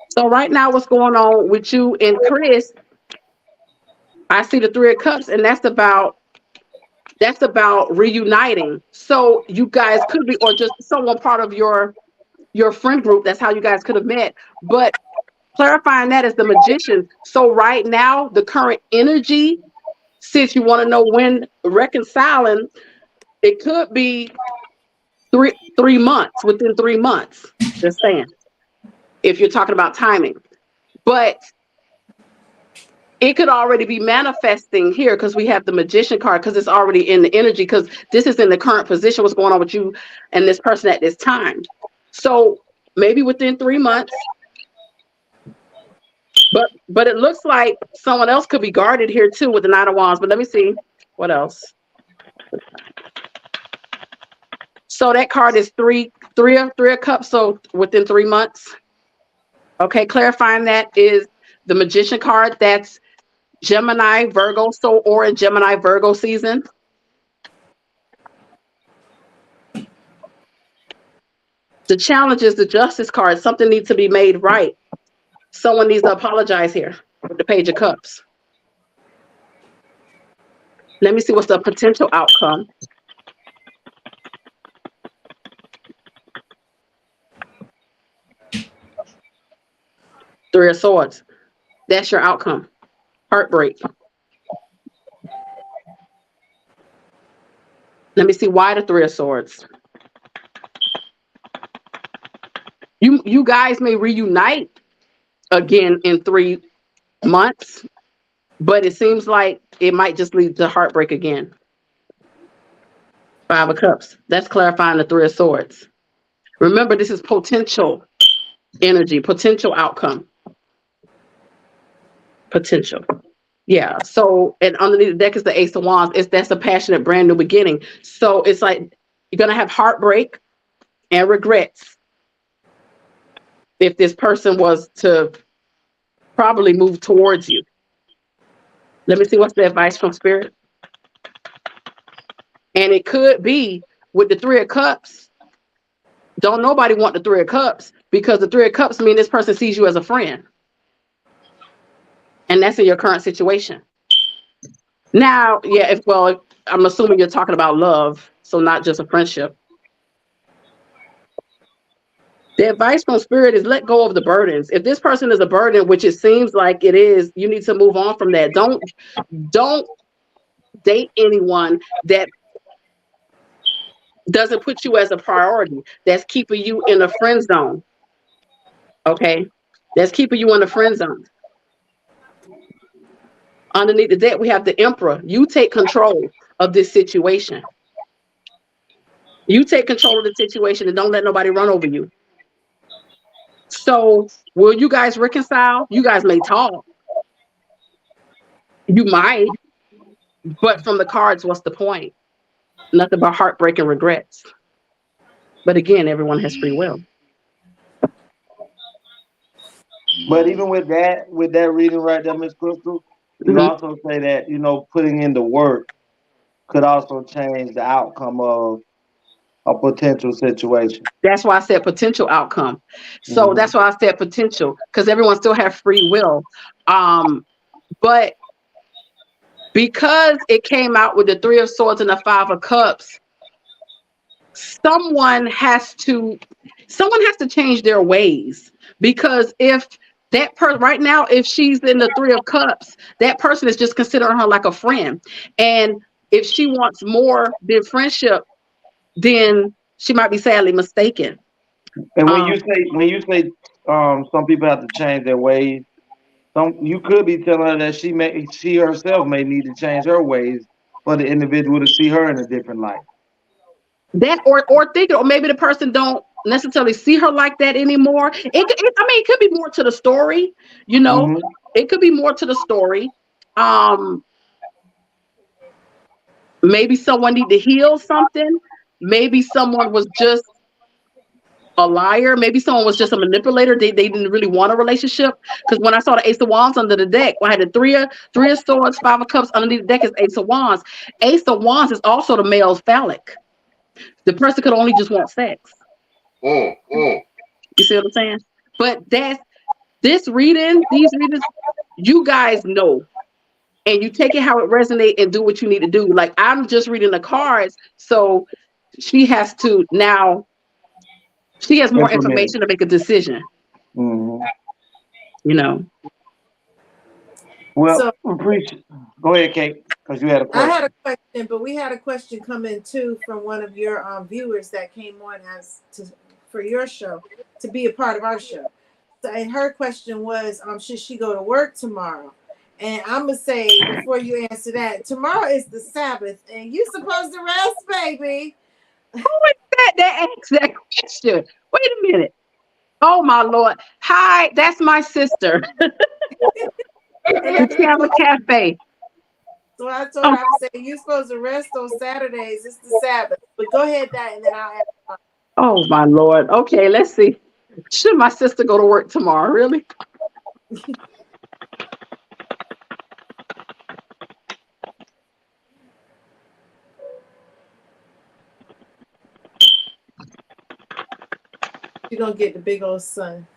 So right now, what's going on with you and Chris? I see the Three of Cups, and that's about reuniting. So you guys could be, or just someone part of your friend group. That's how you guys could have met. But clarifying that as the Magician. So right now, the current energy, since you want to know when reconciling, it could be 3 months, within 3 months. Just saying, if you're talking about timing. But it could already be manifesting here because we have the Magician card, because it's already in the energy, because this is in the current position, what's going on with you and this person at this time. So maybe within 3 months. But it looks like someone else could be guarded here too with the Nine of Wands. But let me see what else. So that card is three of Cups. So within 3 months. Okay, clarifying that is the Magician card. That's Gemini, Virgo, so or in Gemini, Virgo season. The challenge is the Justice card. Something needs to be made right. Someone needs to apologize here with the Page of Cups. Let me see what's the potential outcome. Three of Swords. That's your outcome. Heartbreak. Let me see why the Three of Swords. You guys may reunite again in 3 months, but it seems like it might just lead to heartbreak again. Five of Cups. That's clarifying the Three of Swords. Remember, this is potential energy, potential outcome. Potential. Yeah. So, and underneath the deck is the Ace of Wands. That's a passionate, brand new beginning. So it's like you're gonna have heartbreak and regrets if this person was to probably move towards you. Let me see what's the advice from Spirit. And it could be with the Three of Cups. Don't nobody want the Three of Cups, because the Three of Cups mean this person sees you as a friend. And that's in your current situation. Now, yeah, I'm assuming you're talking about love, so not just a friendship. The advice from Spirit is let go of the burdens. If this person is a burden, which it seems like it is, you need to move on from that. Don't date anyone that doesn't put you as a priority, that's keeping you in a friend zone. Okay? That's keeping you in the friend zone. Underneath the deck, we have the Emperor. You take control of this situation. You take control of the situation and don't let nobody run over you. So will you guys reconcile? You guys may talk. You might. But from the cards, what's the point? Nothing but heartbreak and regrets. But again, everyone has free will. But even with that reading right there, Miss Crystal, you also say that, putting in the work could also change the outcome of a potential situation. That's why I said potential outcome. So that's why I said potential, because everyone still has free will. But because it came out with the Three of Swords and the Five of Cups, someone has to change their ways. Because if that person right now, if she's in the Three of Cups, that person is just considering her like a friend. And if she wants more than friendship, then she might be sadly mistaken. And when you say some people have to change their ways, You could be telling her that she herself may need to change her ways for the individual to see her in a different light. That or thinking, or maybe the person don't necessarily see her like that anymore. It could be more to the story, you know. Mm-hmm. It could be more to the story. Maybe someone need to heal something. Maybe someone was just a liar. Maybe someone was just a manipulator. They didn't really want a relationship. Because when I saw the Ace of Wands under the deck, I had the three of swords, 5 of cups underneath the deck is Ace of Wands. Ace of Wands is also the male's phallic. The person could only just want sex. You see what I'm saying? But these readings, you guys know. And you take it how it resonates and do what you need to do. Like, I'm just reading the cards, so she has more information to make a decision. Mm-hmm. You know. Well, So, appreciate. Go ahead, Kate, because you had a question. I had a question, but we had a question come in too from one of your viewers that came on for your show to be a part of our show. So, and her question was, should she go to work tomorrow? And I'm gonna say before you answer that, tomorrow is the Sabbath, and you supposed to rest, baby. Who is that asked that question? Wait a minute. Oh my Lord. Hi, that's my sister. The Travel Cafe. So I told her, I'm saying you supposed to rest on Saturdays. It's the Sabbath. But go ahead, that, and then I'll ask. Oh my Lord. Okay, let's see. Should my sister go to work tomorrow? Really? You're gonna get the big old sun.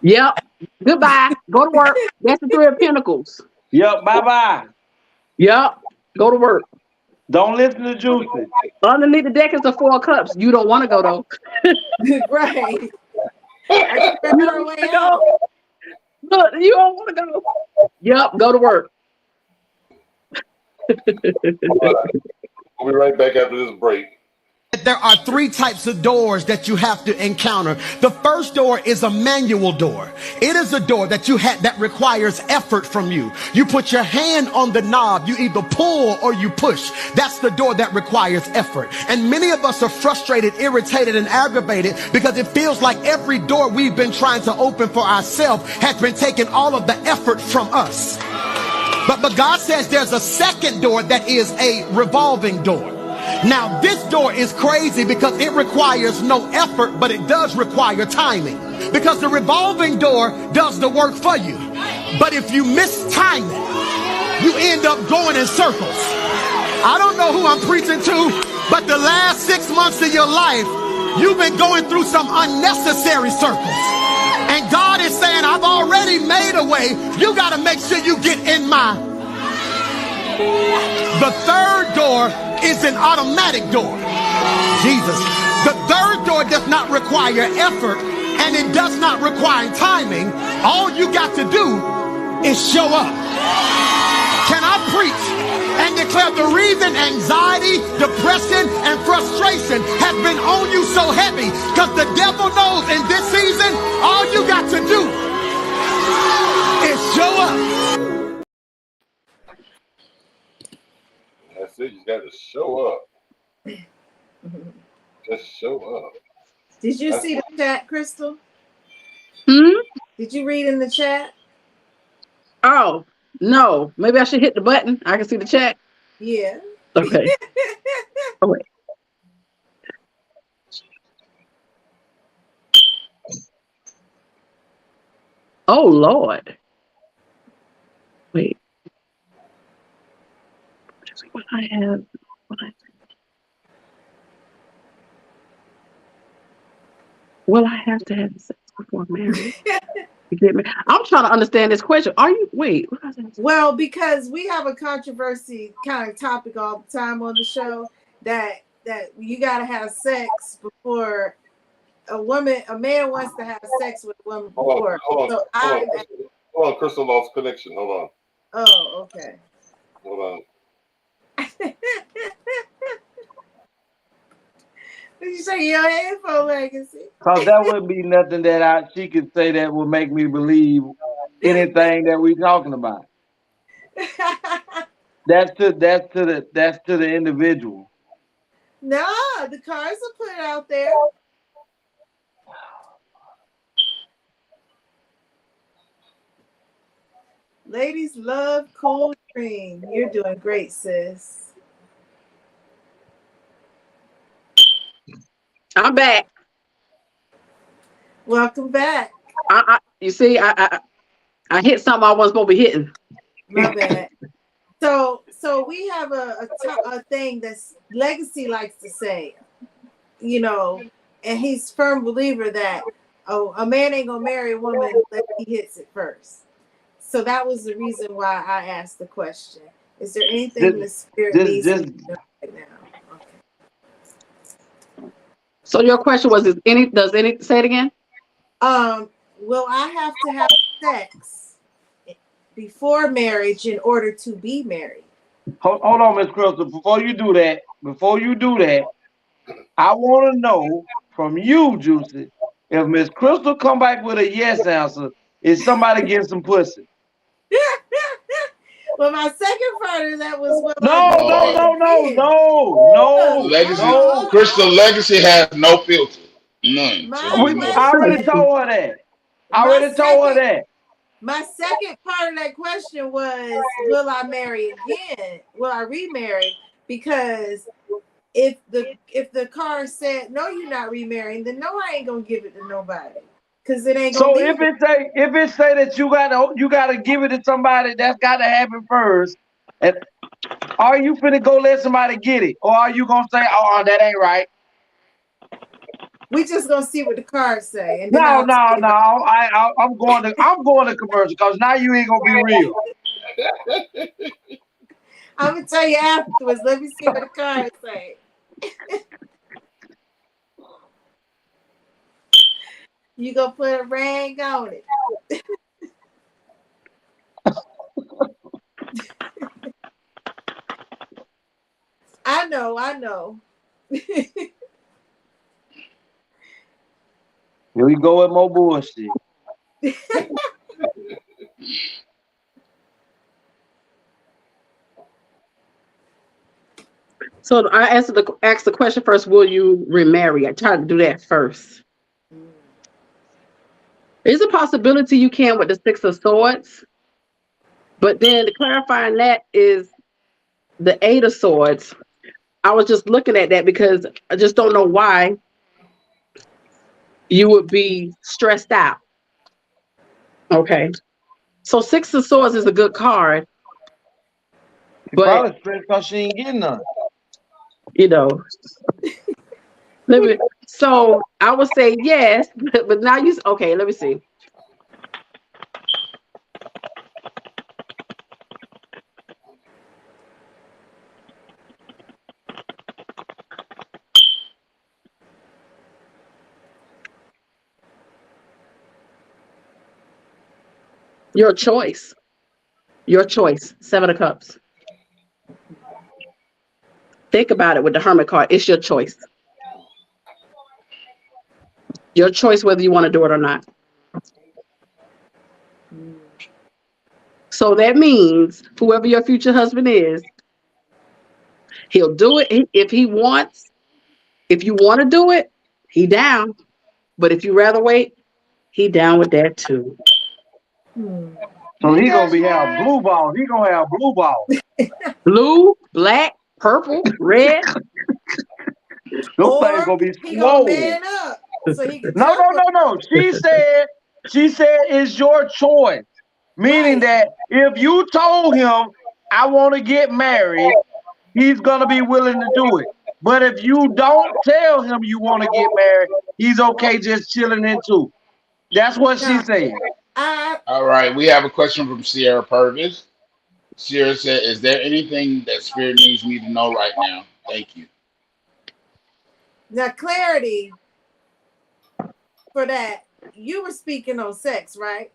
Yep. Goodbye. Go to work. That's the 3 of Pentacles. Yep. Bye-bye. Yep. Go to work. Don't listen to Juicy. Underneath the deck is the 4 of Cups. You don't want to go though. Right. I can her way out. Look, you don't want to go. Yep. Go to work. We'll be right back after this break. There are 3 types of doors that you have to encounter. The first door is a manual door. It is a door that that requires effort from you. You put your hand on the knob. You either pull or you push. That's the door that requires effort. And many of us are frustrated, irritated, and aggravated because it feels like every door we've been trying to open for ourselves has been taking all of the effort from us. But God says there's a second door that is a revolving door. Now, this door is crazy because it requires no effort, but it does require timing. Because the revolving door does the work for you. But if you miss timing, you end up going in circles. I don't know who I'm preaching to, but the last 6 months of your life, you've been going through some unnecessary circles. And God is saying, I've already made a way. You got to make sure you get in my. The third door is an automatic door. Jesus. The third door does not require effort and it does not require timing. All you got to do is show up. Can I preach and declare the reason anxiety, depression, and frustration have been on you so heavy? Because the devil knows in this season, all you got to do is show up. That's it. You got to show up. Just show up. Did you see the chat, Crystal? Did you read in the chat? Oh, no. Maybe I should hit the button. I can see the chat. Yeah. Okay. Oh, wait. Oh, Lord. Wait. What I have. Will I have to have sex before marriage? You get me? I'm trying to understand this question. Well, because we have a controversy kind of topic all the time on the show that you got to have sex before a man wants to have sex with a woman before. Hold on, Crystal lost connection. Hold on. Oh, okay. Hold on. You say your headphone legacy. Cause that wouldn't be nothing that she could say that would make me believe anything that we talking about. That's to the individual. No, the cars are put out there. Ladies love cool cream. You're doing great, sis. I'm back. Welcome back. You see, I hit something I wasn't supposed to be hitting. My bad. So we have a thing that's Legacy likes to say, you know, and he's firm believer that a man ain't gonna marry a woman unless he hits it first. So that was the reason why I asked the question. Is there anything the spirit needs to do right now? Okay. So your question was: say it again? Will I have to have sex before marriage in order to be married? Hold on, Miss Crystal. Before you do that, I want to know from you, Juicy, if Miss Crystal come back with a yes answer, is somebody getting some pussy? Well, my second part of that was no. Legacy, Crystal Legacy has no filter. None. So I already told her that. My second part of that question was, will I marry again? Will I remarry? Because if the car said no, you're not remarrying, then no, I ain't gonna give it to nobody. Because it ain't gonna be. So if it say that you gotta give it to somebody, that's gotta happen first. And are you finna go let somebody get it, or are you gonna say, "Oh, that ain't right"? We just gonna see what the cards say. And then I'm going to commercial because now you ain't gonna be real. I'm gonna tell you afterwards. Let me see what the cards say. You gonna put a rag on it. I know. Here we go with more bullshit. So I asked the question first, will you remarry? I tried to do that first. There's a possibility you can with the Six of Swords, but then clarifying that is the Eight of Swords. I was just looking at that because I just don't know why you would be stressed out. Okay. So Six of Swords is a good card. But probably stressed because she ain't getting none. You know. So I would say yes, but now okay, let me see. Your choice. Seven of Cups. Think about it with the Hermit card. It's your choice. Your choice whether you want to do it or not. So that means whoever your future husband is, he'll do it if he wants. If you want to do it, he down. But if you rather wait, he down with that too. So he gonna have blue balls. He gonna have blue balls. Blue, black, purple, red. Those things gonna be swollen. So he can no. She said it's your choice. Meaning that if you told him I want to get married, he's gonna be willing to do it. But if you don't tell him you want to get married, he's okay just chilling into. That's what she said. All right, we have a question from Sierra Purvis. Sierra said, "Is there anything that Spirit needs me to know right now? Thank you." Now, clarity for that. You were speaking on sex, right?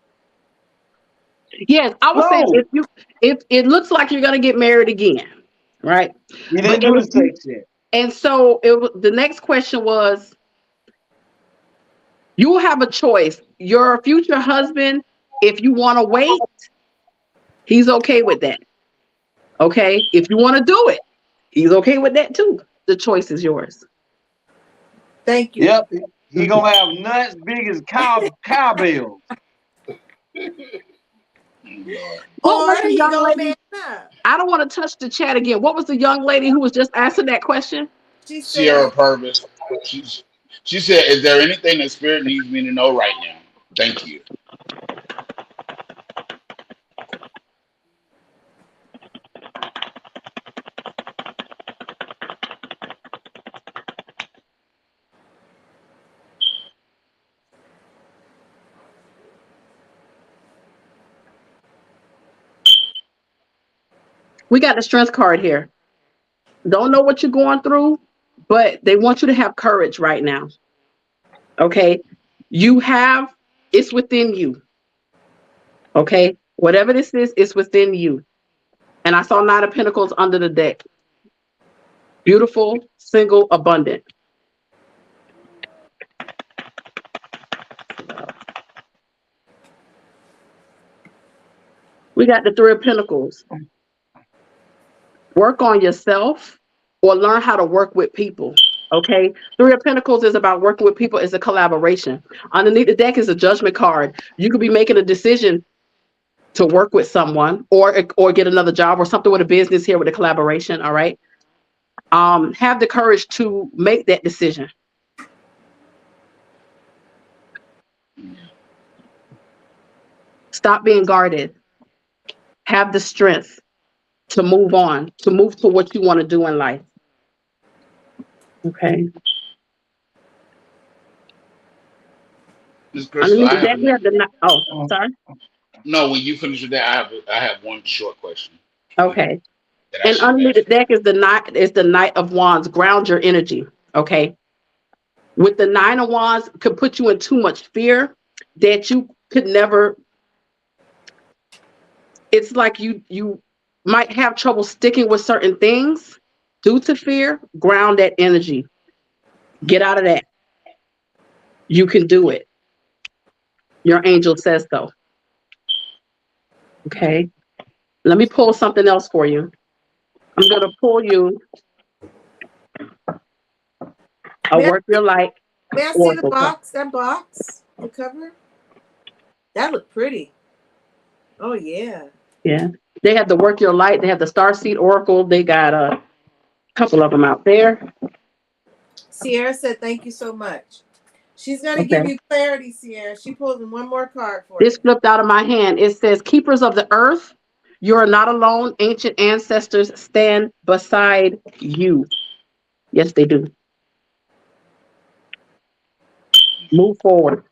Yes, I would say if it looks like you're gonna get married again, right? You didn't do the sex yet. And so the next question was, you will have a choice. Your future husband, if you want to wait, he's okay with that. Okay? If you want to do it, he's okay with that too. The choice is yours. Thank you. Yep. He gonna have nuts big as cowbells. What was Or the he young gonna lady? man up. I don't want to touch the chat again. What was the young lady who was just asking that question? She Sierra said, Purvis. She said, "Is there anything the Spirit needs me to know right now? Thank you." We got the strength card here. Don't know what you're going through, but they want you to have courage right now. Okay? It's within you. Okay? Whatever this is, it's within you. And I saw 9 of Pentacles under the deck. Beautiful, single, abundant. We got the 3 of Pentacles. Work on yourself or learn how to work with people. Okay? 3 of Pentacles is about working with people. It's a collaboration. Underneath the deck is a judgment card. You could be making a decision to work with someone or get another job or something with a business here with a collaboration. All right. Have the courage to make that decision. Stop being guarded. Have the strength to move on, to move to what you want to do in life. Okay. Miss Crystal, I have sorry. no. When you finish with that, I have one short question. Okay. That I And should have underneath the asked. deck is the Knight of Wands. Ground your energy. Okay. With the 9 of Wands could put you in too much fear that you could never. It's like you might have trouble sticking with certain things due to fear. Ground that energy. Get out of that. You can do it. Your angel says so. Okay. Let me pull something else for you. I'm going to pull you a may I, Work Your Light may I see the oracle card. box? That box, the cover? That looked pretty. Oh yeah. Yeah. They have the Work Your Light. They have the Starseed Oracle. They got a couple of them out there. Sierra said, "Thank you so much." She's gonna Okay. give you clarity, Sierra. She pulled in one more card for This you. flipped out of my hand. It says, Keepers of the Earth, you are not alone. Ancient ancestors stand beside you. Yes, they do. Move forward.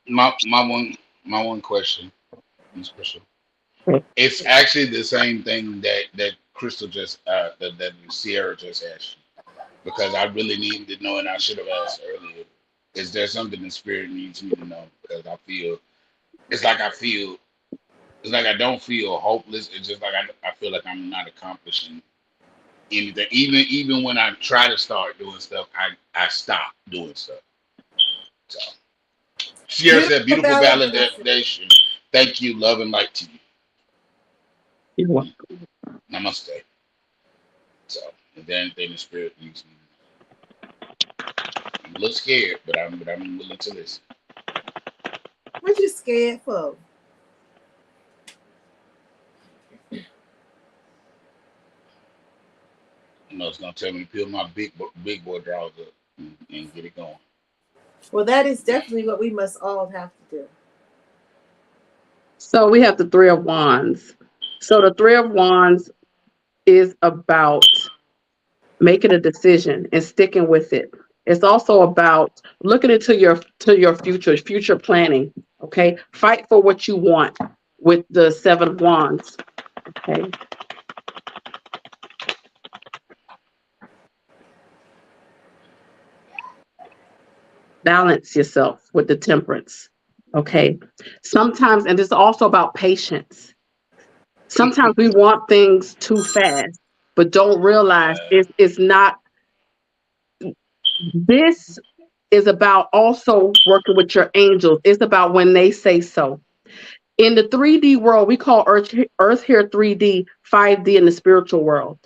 My one question, Miss Crystal. Okay. It's actually the same thing that Crystal just that Sierra just asked you, because I really needed to know, and I should have asked earlier. Is there something the Spirit needs me to know? Because it's like I don't feel hopeless. It's just like I feel like I'm not accomplishing anything. Even when I try to start doing stuff, I stop doing stuff. So Sierra said, "Beautiful validation. Thank you, love and light to you. You're welcome. Namaste." So if there anything the Spirit needs me, I'm a little scared, but I'm willing to listen. What you scared for? You know, it's gonna tell me to peel my big boy drawers up and get it going. Well, that is definitely what we must all have to do. So we have the 3 of Wands. So the 3 of Wands is about making a decision and sticking with it. It's also about looking into your future planning. Okay. Fight for what you want with the 7 of Wands. Okay. Balance yourself with the Temperance. Okay. Sometimes, and it's also about patience. Sometimes we want things too fast, but don't realize it's not. This is about also working with your angels. It's about when they say so. In the 3D world, we call Earth here 3D, 5D in the spiritual world.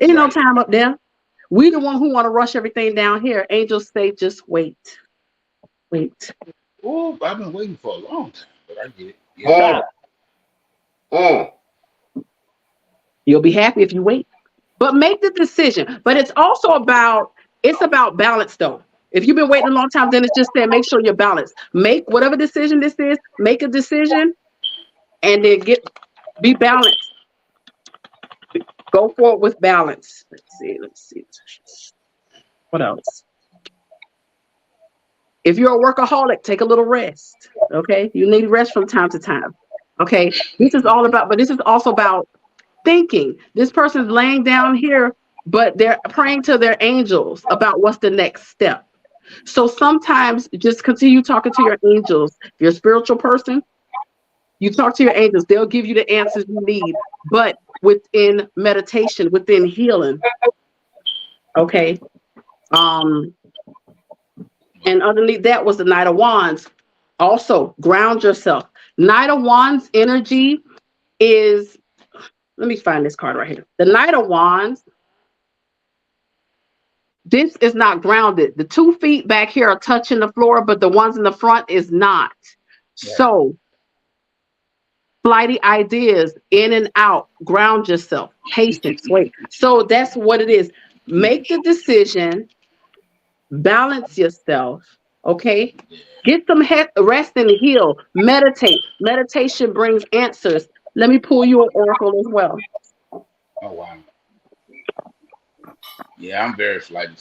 Ain't no time up there. We the one who want to rush everything down here. Angels say, just wait. Wait. Oh, I've been waiting for a long time, but I get it. Yeah. You'll be happy if you wait. But make the decision. But it's also about balance though. If you've been waiting a long time, then it's just saying make sure you're balanced. Make whatever decision this is, make a decision and then be balanced. Go forward with balance. Let's see. What else? If you're a workaholic, take a little rest. Okay. You need rest from time to time. Okay. This is also about thinking. This person's laying down here, but they're praying to their angels about what's the next step. So sometimes just continue talking to your angels. If you're a spiritual person, you talk to your angels. They'll give you the answers you need, but within meditation, within healing. Okay. And underneath that was the Knight of Wands. Also, ground yourself. Knight of Wands energy is, let me find this card right here. The Knight of Wands, this is not grounded. The 2 feet back here are touching the floor, but the ones in the front is not. Yeah. So, flighty ideas, in and out, ground yourself, patience, wait. So that's what it is. Make the decision, balance yourself, okay? Get some rest and heal, meditate. Meditation brings answers. Let me pull you an oracle as well. Oh, wow. Yeah, I'm very flighty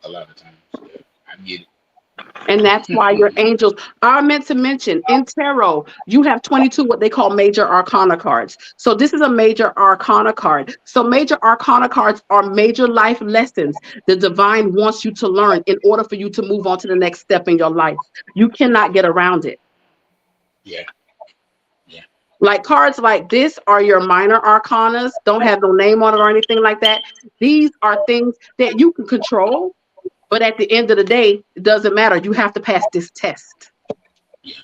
a lot of times. Yeah, I get it. And that's why your angels are meant to mention. In tarot, you have 22 what they call major arcana cards. So this is a major arcana card. So major arcana cards are major life lessons the divine wants you to learn in order for you to move on to the next step in your life. You cannot get around it. Yeah. Like cards like this are your minor arcanas, don't have no name on it or anything like that. These are things that you can control. But at the end of the day, it doesn't matter. You have to pass this test. Yeah.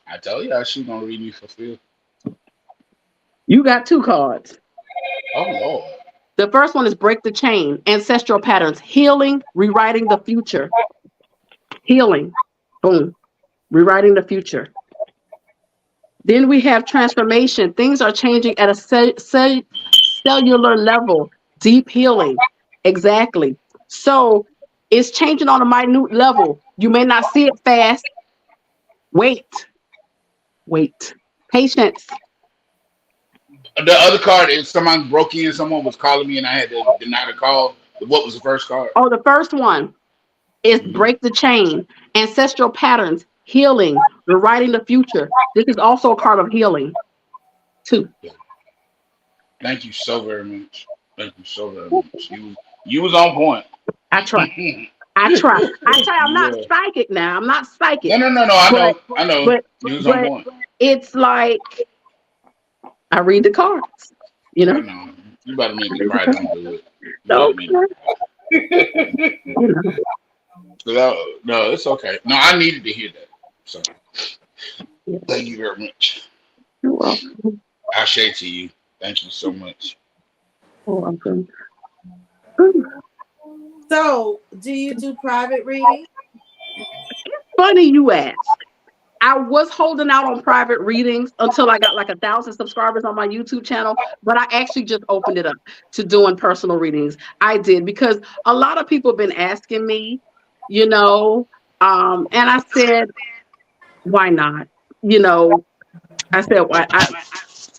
I told you she's gonna read me for Phil. You got 2 cards. Oh Lord. The first one is break the chain, ancestral patterns, healing, rewriting the future. Healing, boom, rewriting the future. Then we have transformation. Things are changing at a cellular level. Deep healing. Exactly. So it's changing on a minute level. You may not see it fast. Wait. Patience. The other card is someone broke in. Someone was calling me and I had to deny the call. What was the first card? Oh, the first one is break the chain. Ancestral patterns. Healing, rewriting the future. This is also a card of healing, too. Thank you so very much. You was on point. I try. I'm not psychic now. I'm not psychic. No. I know. But you was on point. It's like I read the cards. You know. I know. You better make me cry. Don't do it. No, it's okay. No, I needed to hear that. So, thank you very much. You're welcome. I share to you. Thank you so much. You're welcome. So, do you do private reading? Funny you ask. I was holding out on private readings until I got like 1,000 subscribers on my YouTube channel, but I actually just opened it up to doing personal readings. I did because a lot of people have been asking me, you know, and I said, why not? You know, I said, why?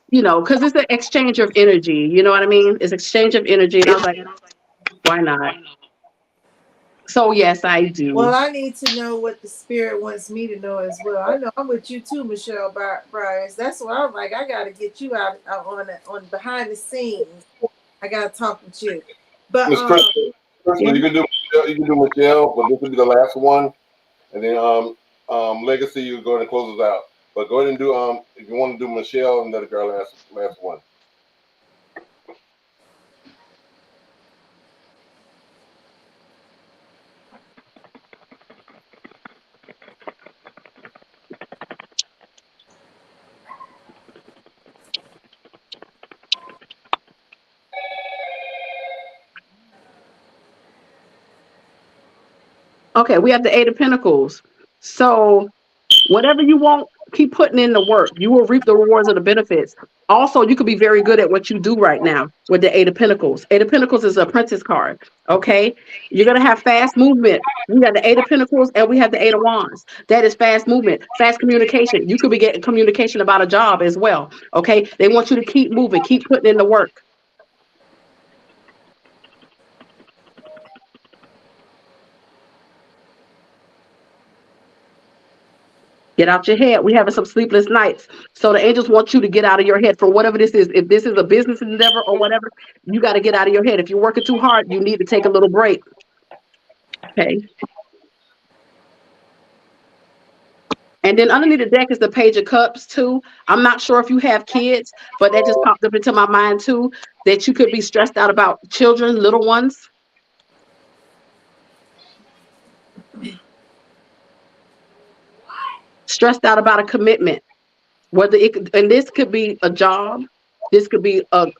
Because it's an exchange of energy. You know what I mean? It's exchange of energy. And I was like, why not? So yes, I do. Well, I need to know what the spirit wants me to know as well. I know I'm with you too, Michelle Bryars. That's why I'm like, I got to get you out on behind the scenes. I got to talk with you. But Crystal, you can do Michelle, but this will be the last one, and then Legacy, you go ahead and close us out. But go ahead and do if you want to do Michelle and let our last one. Okay, we have the Eight of Pentacles. So whatever you want, keep putting in the work. You will reap the rewards of the benefits. Also, you could be very good at what you do right now with the Eight of Pentacles. Eight of Pentacles is a princess card. Okay, you're gonna have fast movement. We got the Eight of Pentacles and we have the Eight of Wands. That is fast movement, fast communication. You could be getting communication about a job as well. Okay, they want you to keep moving, keep putting in the work. Get out your head. We having some sleepless nights. So the angels want you to get out of your head for whatever this is. If this is a business endeavor or whatever, you got to get out of your head. If you're working too hard, you need to take a little break. Okay. And then underneath the deck is the Page of Cups too. I'm not sure if you have kids, but that just popped up into my mind too, that you could be stressed out about children, little ones. Stressed out about a commitment. Whether it, and this could be a job, this could be a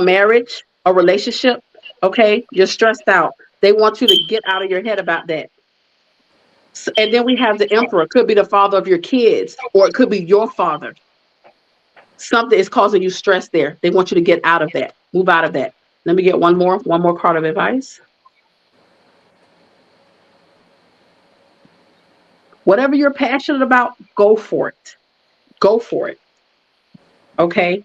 marriage, a relationship. Okay, you're stressed out. They want you to get out of your head about that. So, and then we have the Emperor. Could be the father of your kids, or it could be your father. Something is causing you stress there. They want you to get out of that. Move out of that. Let me get one more card of advice. Whatever you're passionate about, go for it. Go for it. Okay.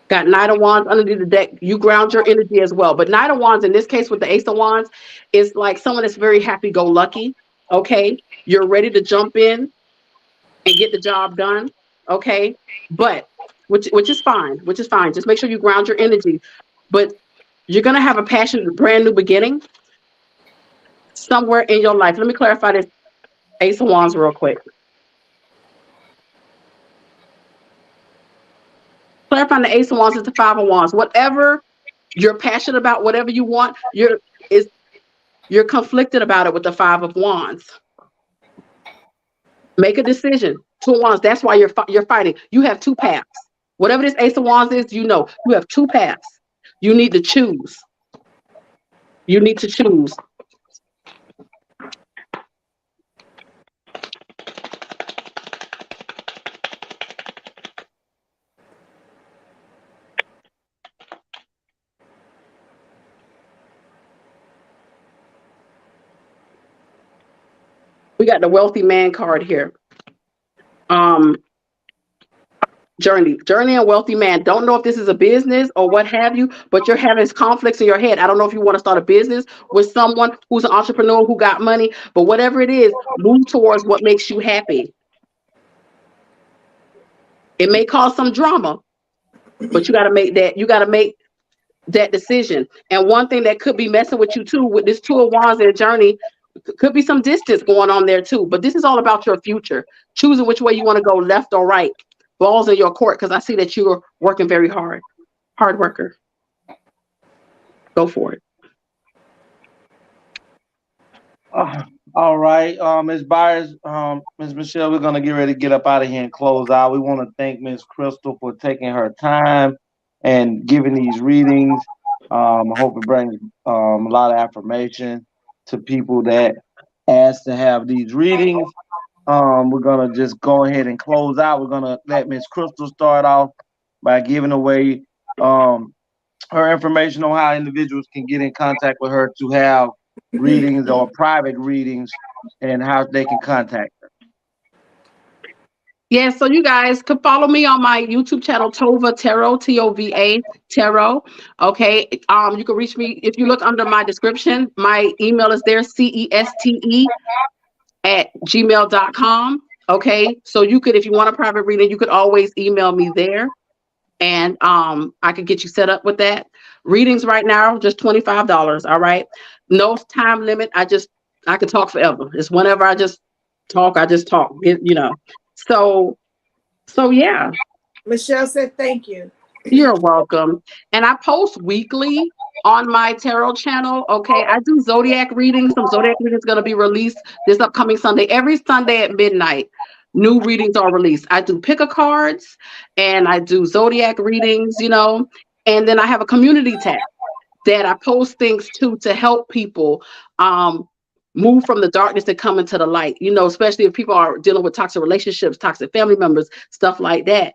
Got Knight of Wands underneath the deck. You ground your energy as well. But Knight of Wands, in this case with the Ace of Wands, is like someone that's very happy-go-lucky. Okay. You're ready to jump in and get the job done. Okay. But which is fine. Just make sure you ground your energy. But you're gonna have a passionate brand new beginning somewhere in your life. Let me clarify this Ace of Wands real quick. Clarifying the Ace of Wands is the Five of Wands. Whatever you're passionate about, whatever you want, you're conflicted about it with the Five of Wands. Make a decision. Two of Wands. That's why you're fighting. You have two paths. Whatever this Ace of Wands is, you know you have two paths. You need to choose. You need to choose. We got the Wealthy Man card here. Journey and Wealthy Man. Don't know if this is a business or what have you, but you're having conflicts in your head. I don't know if you want to start a business with someone who's an entrepreneur who got money, but whatever it is, move towards what makes you happy. It may cause some drama, but you got to make that decision. And one thing that could be messing with you too, with this Two of Wands and Journey, could be some distance going on there too. But this is all about your future, choosing which way you want to go, left or right. Balls in your court, because I see that you're working very hard. Hard worker. Go for it. All right, Ms. Byers, Ms. Michelle, we're gonna get ready to get up out of here and close out. We want to thank Ms. Crystal for taking her time and giving these readings. I hope it brings a lot of affirmation to people that ask to have these readings. We're gonna just go ahead and close out. We're gonna let Ms. Crystal start off by giving away her information on how individuals can get in contact with her to have readings or private readings, and how they can contact her. Yeah, so you guys could follow me on my YouTube channel, Tova Tarot, Tova Tarot. Okay. You can reach me if you look under my description. My email is there, ceste@gmail.com. Okay. So you could, if you want a private reading, you could always email me there, and I could get you set up with that. Readings right now, just $25. All right. No time limit. I could talk forever. It's whenever I just talk. So yeah. Michelle said thank you. You're welcome. And I post weekly on my tarot channel. Okay. I do zodiac readings. Some zodiac readings going to be released this upcoming Sunday. Every Sunday at midnight, new readings are released. I do pick a cards and I do zodiac readings, and then I have a community tab that I post things to help people move from the darkness and come into the light, especially if people are dealing with toxic relationships, toxic family members, stuff like that,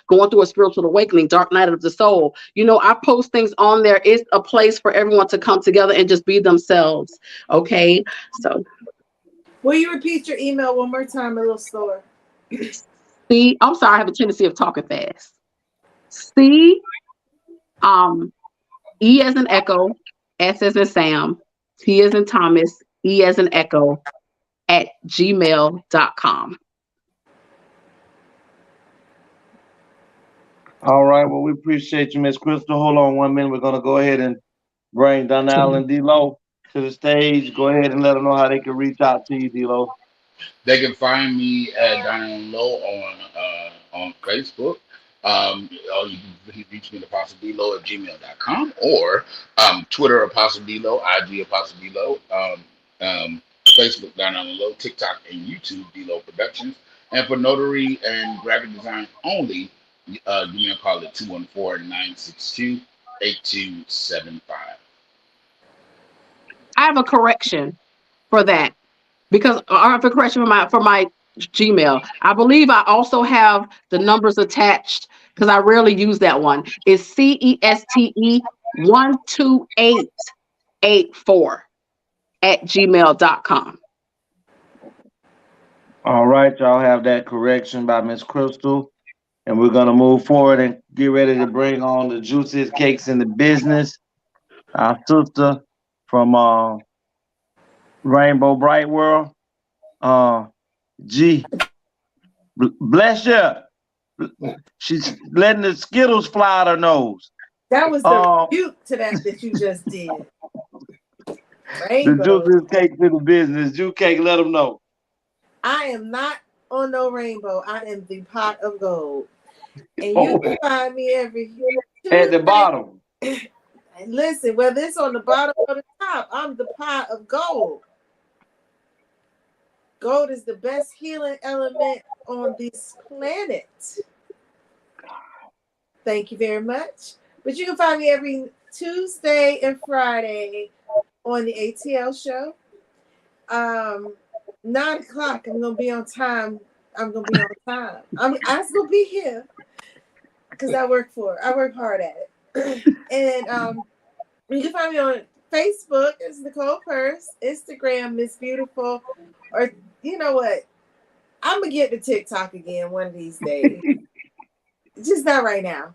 going through a spiritual awakening, dark night of the soul. I post things on there. It's a place for everyone to come together and just be themselves. Okay. So will you repeat your email one more time, a little slower? I'm sorry, I have a tendency of talking fast. C E as in Echo, S as in Sam, T as in Thomas, E as in Echo, @gmail.com. All right. Well, we appreciate you, Miss Crystal. Hold on 1 minute. We're gonna go ahead and bring Donnell and D-Lo to the stage. Go ahead and let them know how they can reach out to you, D-Lo. They can find me at Diane Low on Facebook. Or you can reach me at apostle@gmail.com or Twitter Apostle D-Lo, IG Apostle D-Lo, Facebook Diane Low, TikTok and YouTube D-Lo Productions. And for notary and graphic design only, give me a call at 214-962-8275. I have a correction for that because I have a correction for my Gmail. I believe I also have the numbers attached because I rarely use that one. It's CESTE 12884 @gmail.com. All right, y'all have that correction by Miss Crystal. And we're gonna move forward and get ready to bring on the juiciest cakes in the business. Our sister from Rainbow Bright World. G. Bless you. She's letting the Skittles fly out her nose. That was the rebuke to that you just did. Rainbow. The juiciest cakes in the business. Juice Cake, let them know. I am not on no rainbow. I am the pot of gold. And you can find me every Tuesday. At the bottom. Listen, whether it's on the bottom or the top, I'm the pot of gold. Gold is the best healing element on this planet. Thank you very much. But you can find me every Tuesday and Friday on the ATL show. 9 o'clock. I'm gonna be on time. I'm gonna still be here because I work hard at it. And you can find me on Facebook. It's Nicole Purse. Instagram, Miss Beautiful. Or you know what? I'm gonna get to TikTok again one of these days. Just not right now.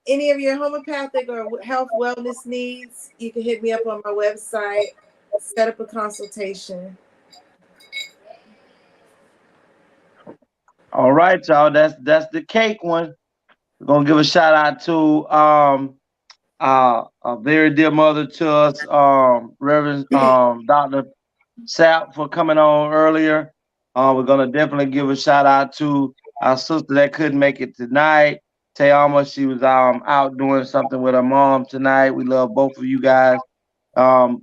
Any of your homeopathic or health wellness needs, you can hit me up on my website. Set up a consultation. All right, y'all. That's the cake one. We're gonna give a shout out to a very dear mother to us, Reverend Dr. Sapp for coming on earlier. We're gonna definitely give a shout out to our sister that couldn't make it tonight. Teama, she was out doing something with her mom tonight. We love both of you guys. And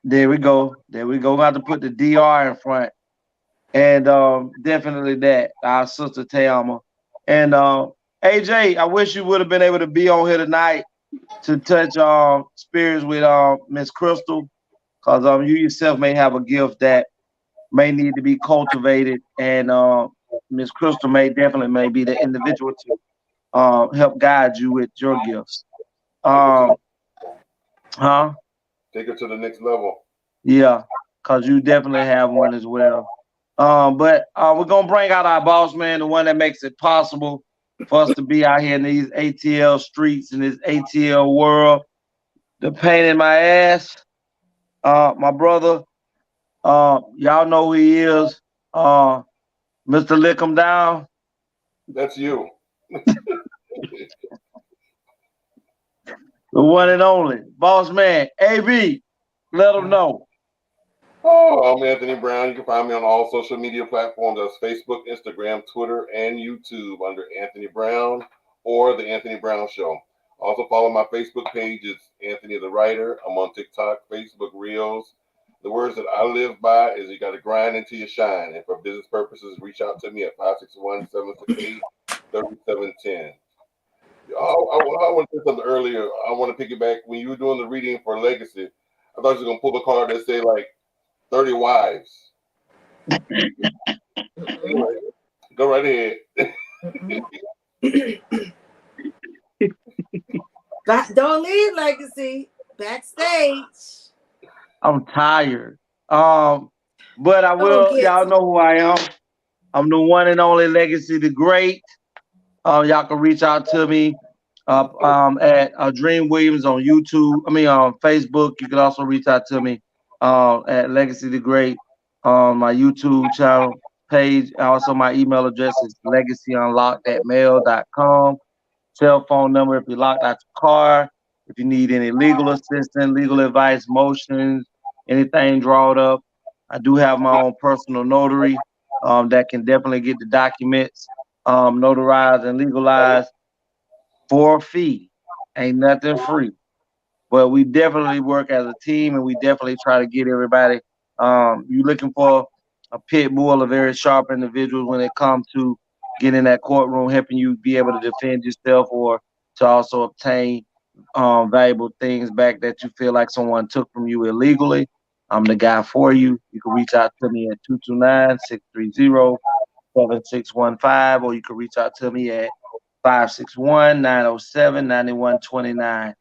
there we go. We got to put the DR in front. And definitely that, our sister Teama. And AJ, I wish you would have been able to be on here tonight to touch spirits with Miss Crystal, because you yourself may have a gift that may need to be cultivated, and Miss Crystal may be the individual to help guide you with your gifts. Take it to the next level. Yeah, because you definitely have one as well. But we're going to bring out our boss man, the one that makes it possible for us to be out here in these ATL streets, in this ATL world. The pain in my ass. My brother, y'all know who he is. Mr. Lick 'em Down. That's you. The one and only boss man, AB. Let them know. Oh, I'm Anthony Brown. You can find me on all social media platforms. That's Facebook, Instagram, Twitter, and YouTube under Anthony Brown or The Anthony Brown Show. Also follow my Facebook page. It's Anthony the Writer. I'm on TikTok, Facebook Reels. The words that I live by is you got to grind until you shine. And for business purposes, reach out to me at 561-768-3710. Oh, I want to say something earlier. I want to piggyback. When you were doing the reading for Legacy, I thought you were going to pull the card that say like 30 wives. Anyway, go right ahead. Don't leave Legacy. Backstage. I'm tired. But I will. Y'all know who I am. I'm the one and only Legacy the Great. Y'all can reach out to me at Dream Williams on YouTube. On Facebook. You can also reach out to me at Legacy the Great on my YouTube channel page. Also, my email address is legacyunlocked@mail.com. Cell phone number if you're locked out your car. If you need any legal assistance, legal advice, motions, anything drawn up. I do have my own personal notary that can definitely get the documents notarized and legalized for a fee. Ain't nothing free. But we definitely work as a team, and we definitely try to get everybody. You're looking for a pit bull, a very sharp individual when it comes to getting in that courtroom, helping you be able to defend yourself or to also obtain valuable things back that you feel like someone took from you illegally. I'm the guy for you. You can reach out to me at 229-630-7615, or you can reach out to me at 561-907-9129.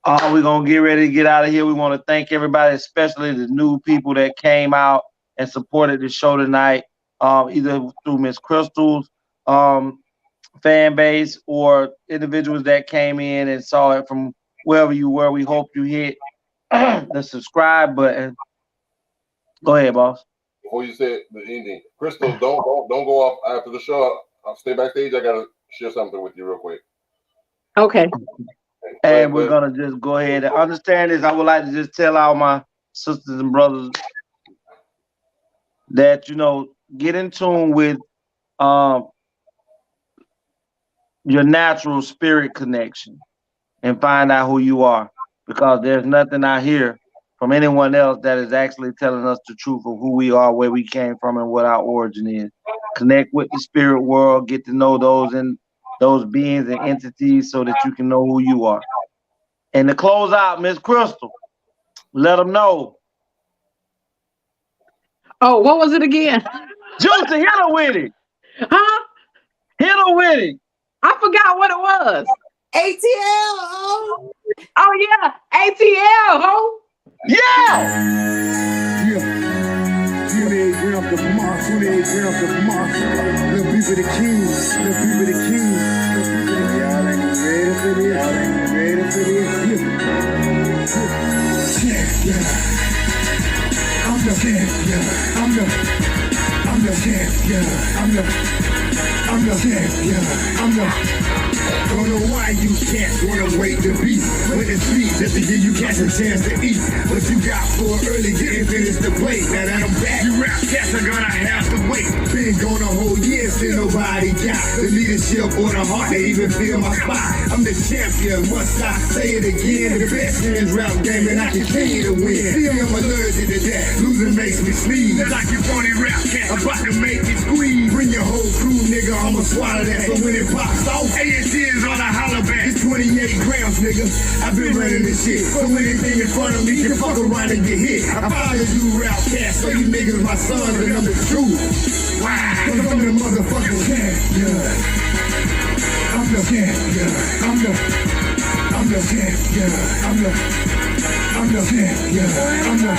We're going to get ready to get out of here. We want to thank everybody, especially the new people that came out and supported the show tonight, either through Miss Crystal's fan base or individuals that came in and saw it from wherever you were. We hope you hit the subscribe button. Go ahead, boss. Before you say the ending, Crystal, don't go off after the show. I'll stay backstage. I gotta share something with you real quick. Okay. And we're gonna just go ahead and understand this. I would like to just tell all my sisters and brothers that get in tune with your natural spirit connection and find out who you are, because there's nothing out here from anyone else that is actually telling us the truth of who we are, where we came from, and what our origin is. Connect with the spirit world, get to know those beings and entities so that you can know who you are. And to close out, Miss Crystal, let them know. Oh, what was it again? Juicy, hit her with it. Huh? Hit her with it. I forgot what it was. ATL, ho. Oh, yeah. ATL, ho. Yeah. 28 grams of moss, 28 grams of moss. Little people the king, little people the king. Y'all ain't ready for this, y'all ain't ready for this. Yeah. I'm the champ, yeah. I'm the champ, yeah. I'm the champ, yeah. Don't know why you cats wanna wait to beat when it's sweet just to give you cats a chance to eat. What you got for early didn't finish the plate. Now that I'm back, you rap cats are gonna have to wait. Been gone a whole year, still nobody got the leadership or the heart to even feel my spot. I'm the champion, must I say it again? The best in this rap game and I continue to win. Still I'm allergic to that, losing makes me sneeze. Like you phony rap cat, about to make me squeeze. Bring your whole crew, nigga, I'ma swallow that. So when it pops off, ANC is on a holler back. It's 28 grams, nigga. I've been running this shit. So anything in front of me can fuck around and get hit. I followed you rap cats, so you niggas my sons and I'm the truth. Wow, cause I'm the motherfucking champ, yeah. I'm the champ, yeah. I'm the champ, yeah. I'm the champ, yeah. I'm the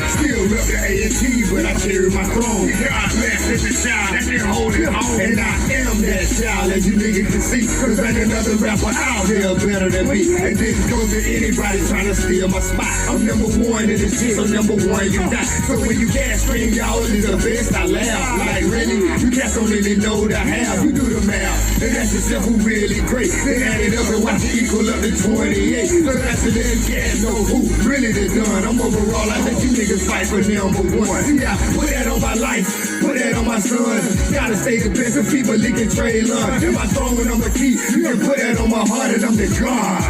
still rep the A&T, but I carry my throne. God bless every child that been holding on. And I am that child, as you niggas can see. Cause ain't another rapper out here better than me. And this goes to anybody trying to steal my spot. I'm number one in this shit, so number one you die. So when you can't scream, y'all is the best, I laugh. Like really, you cats don't really know the half. You do the math. out. And that's yourself who really great. Then add it up and watch it equal up to 28. So that's the little cat know who really the done. I'm overall, I let you niggas fight for number one. See, I put that on my life, put that on my son. Gotta stay the best of people leaking trade love. If I throwing on the key, you can put that on my heart and I'm the God.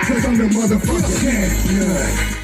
Cause I'm the motherfucking champion.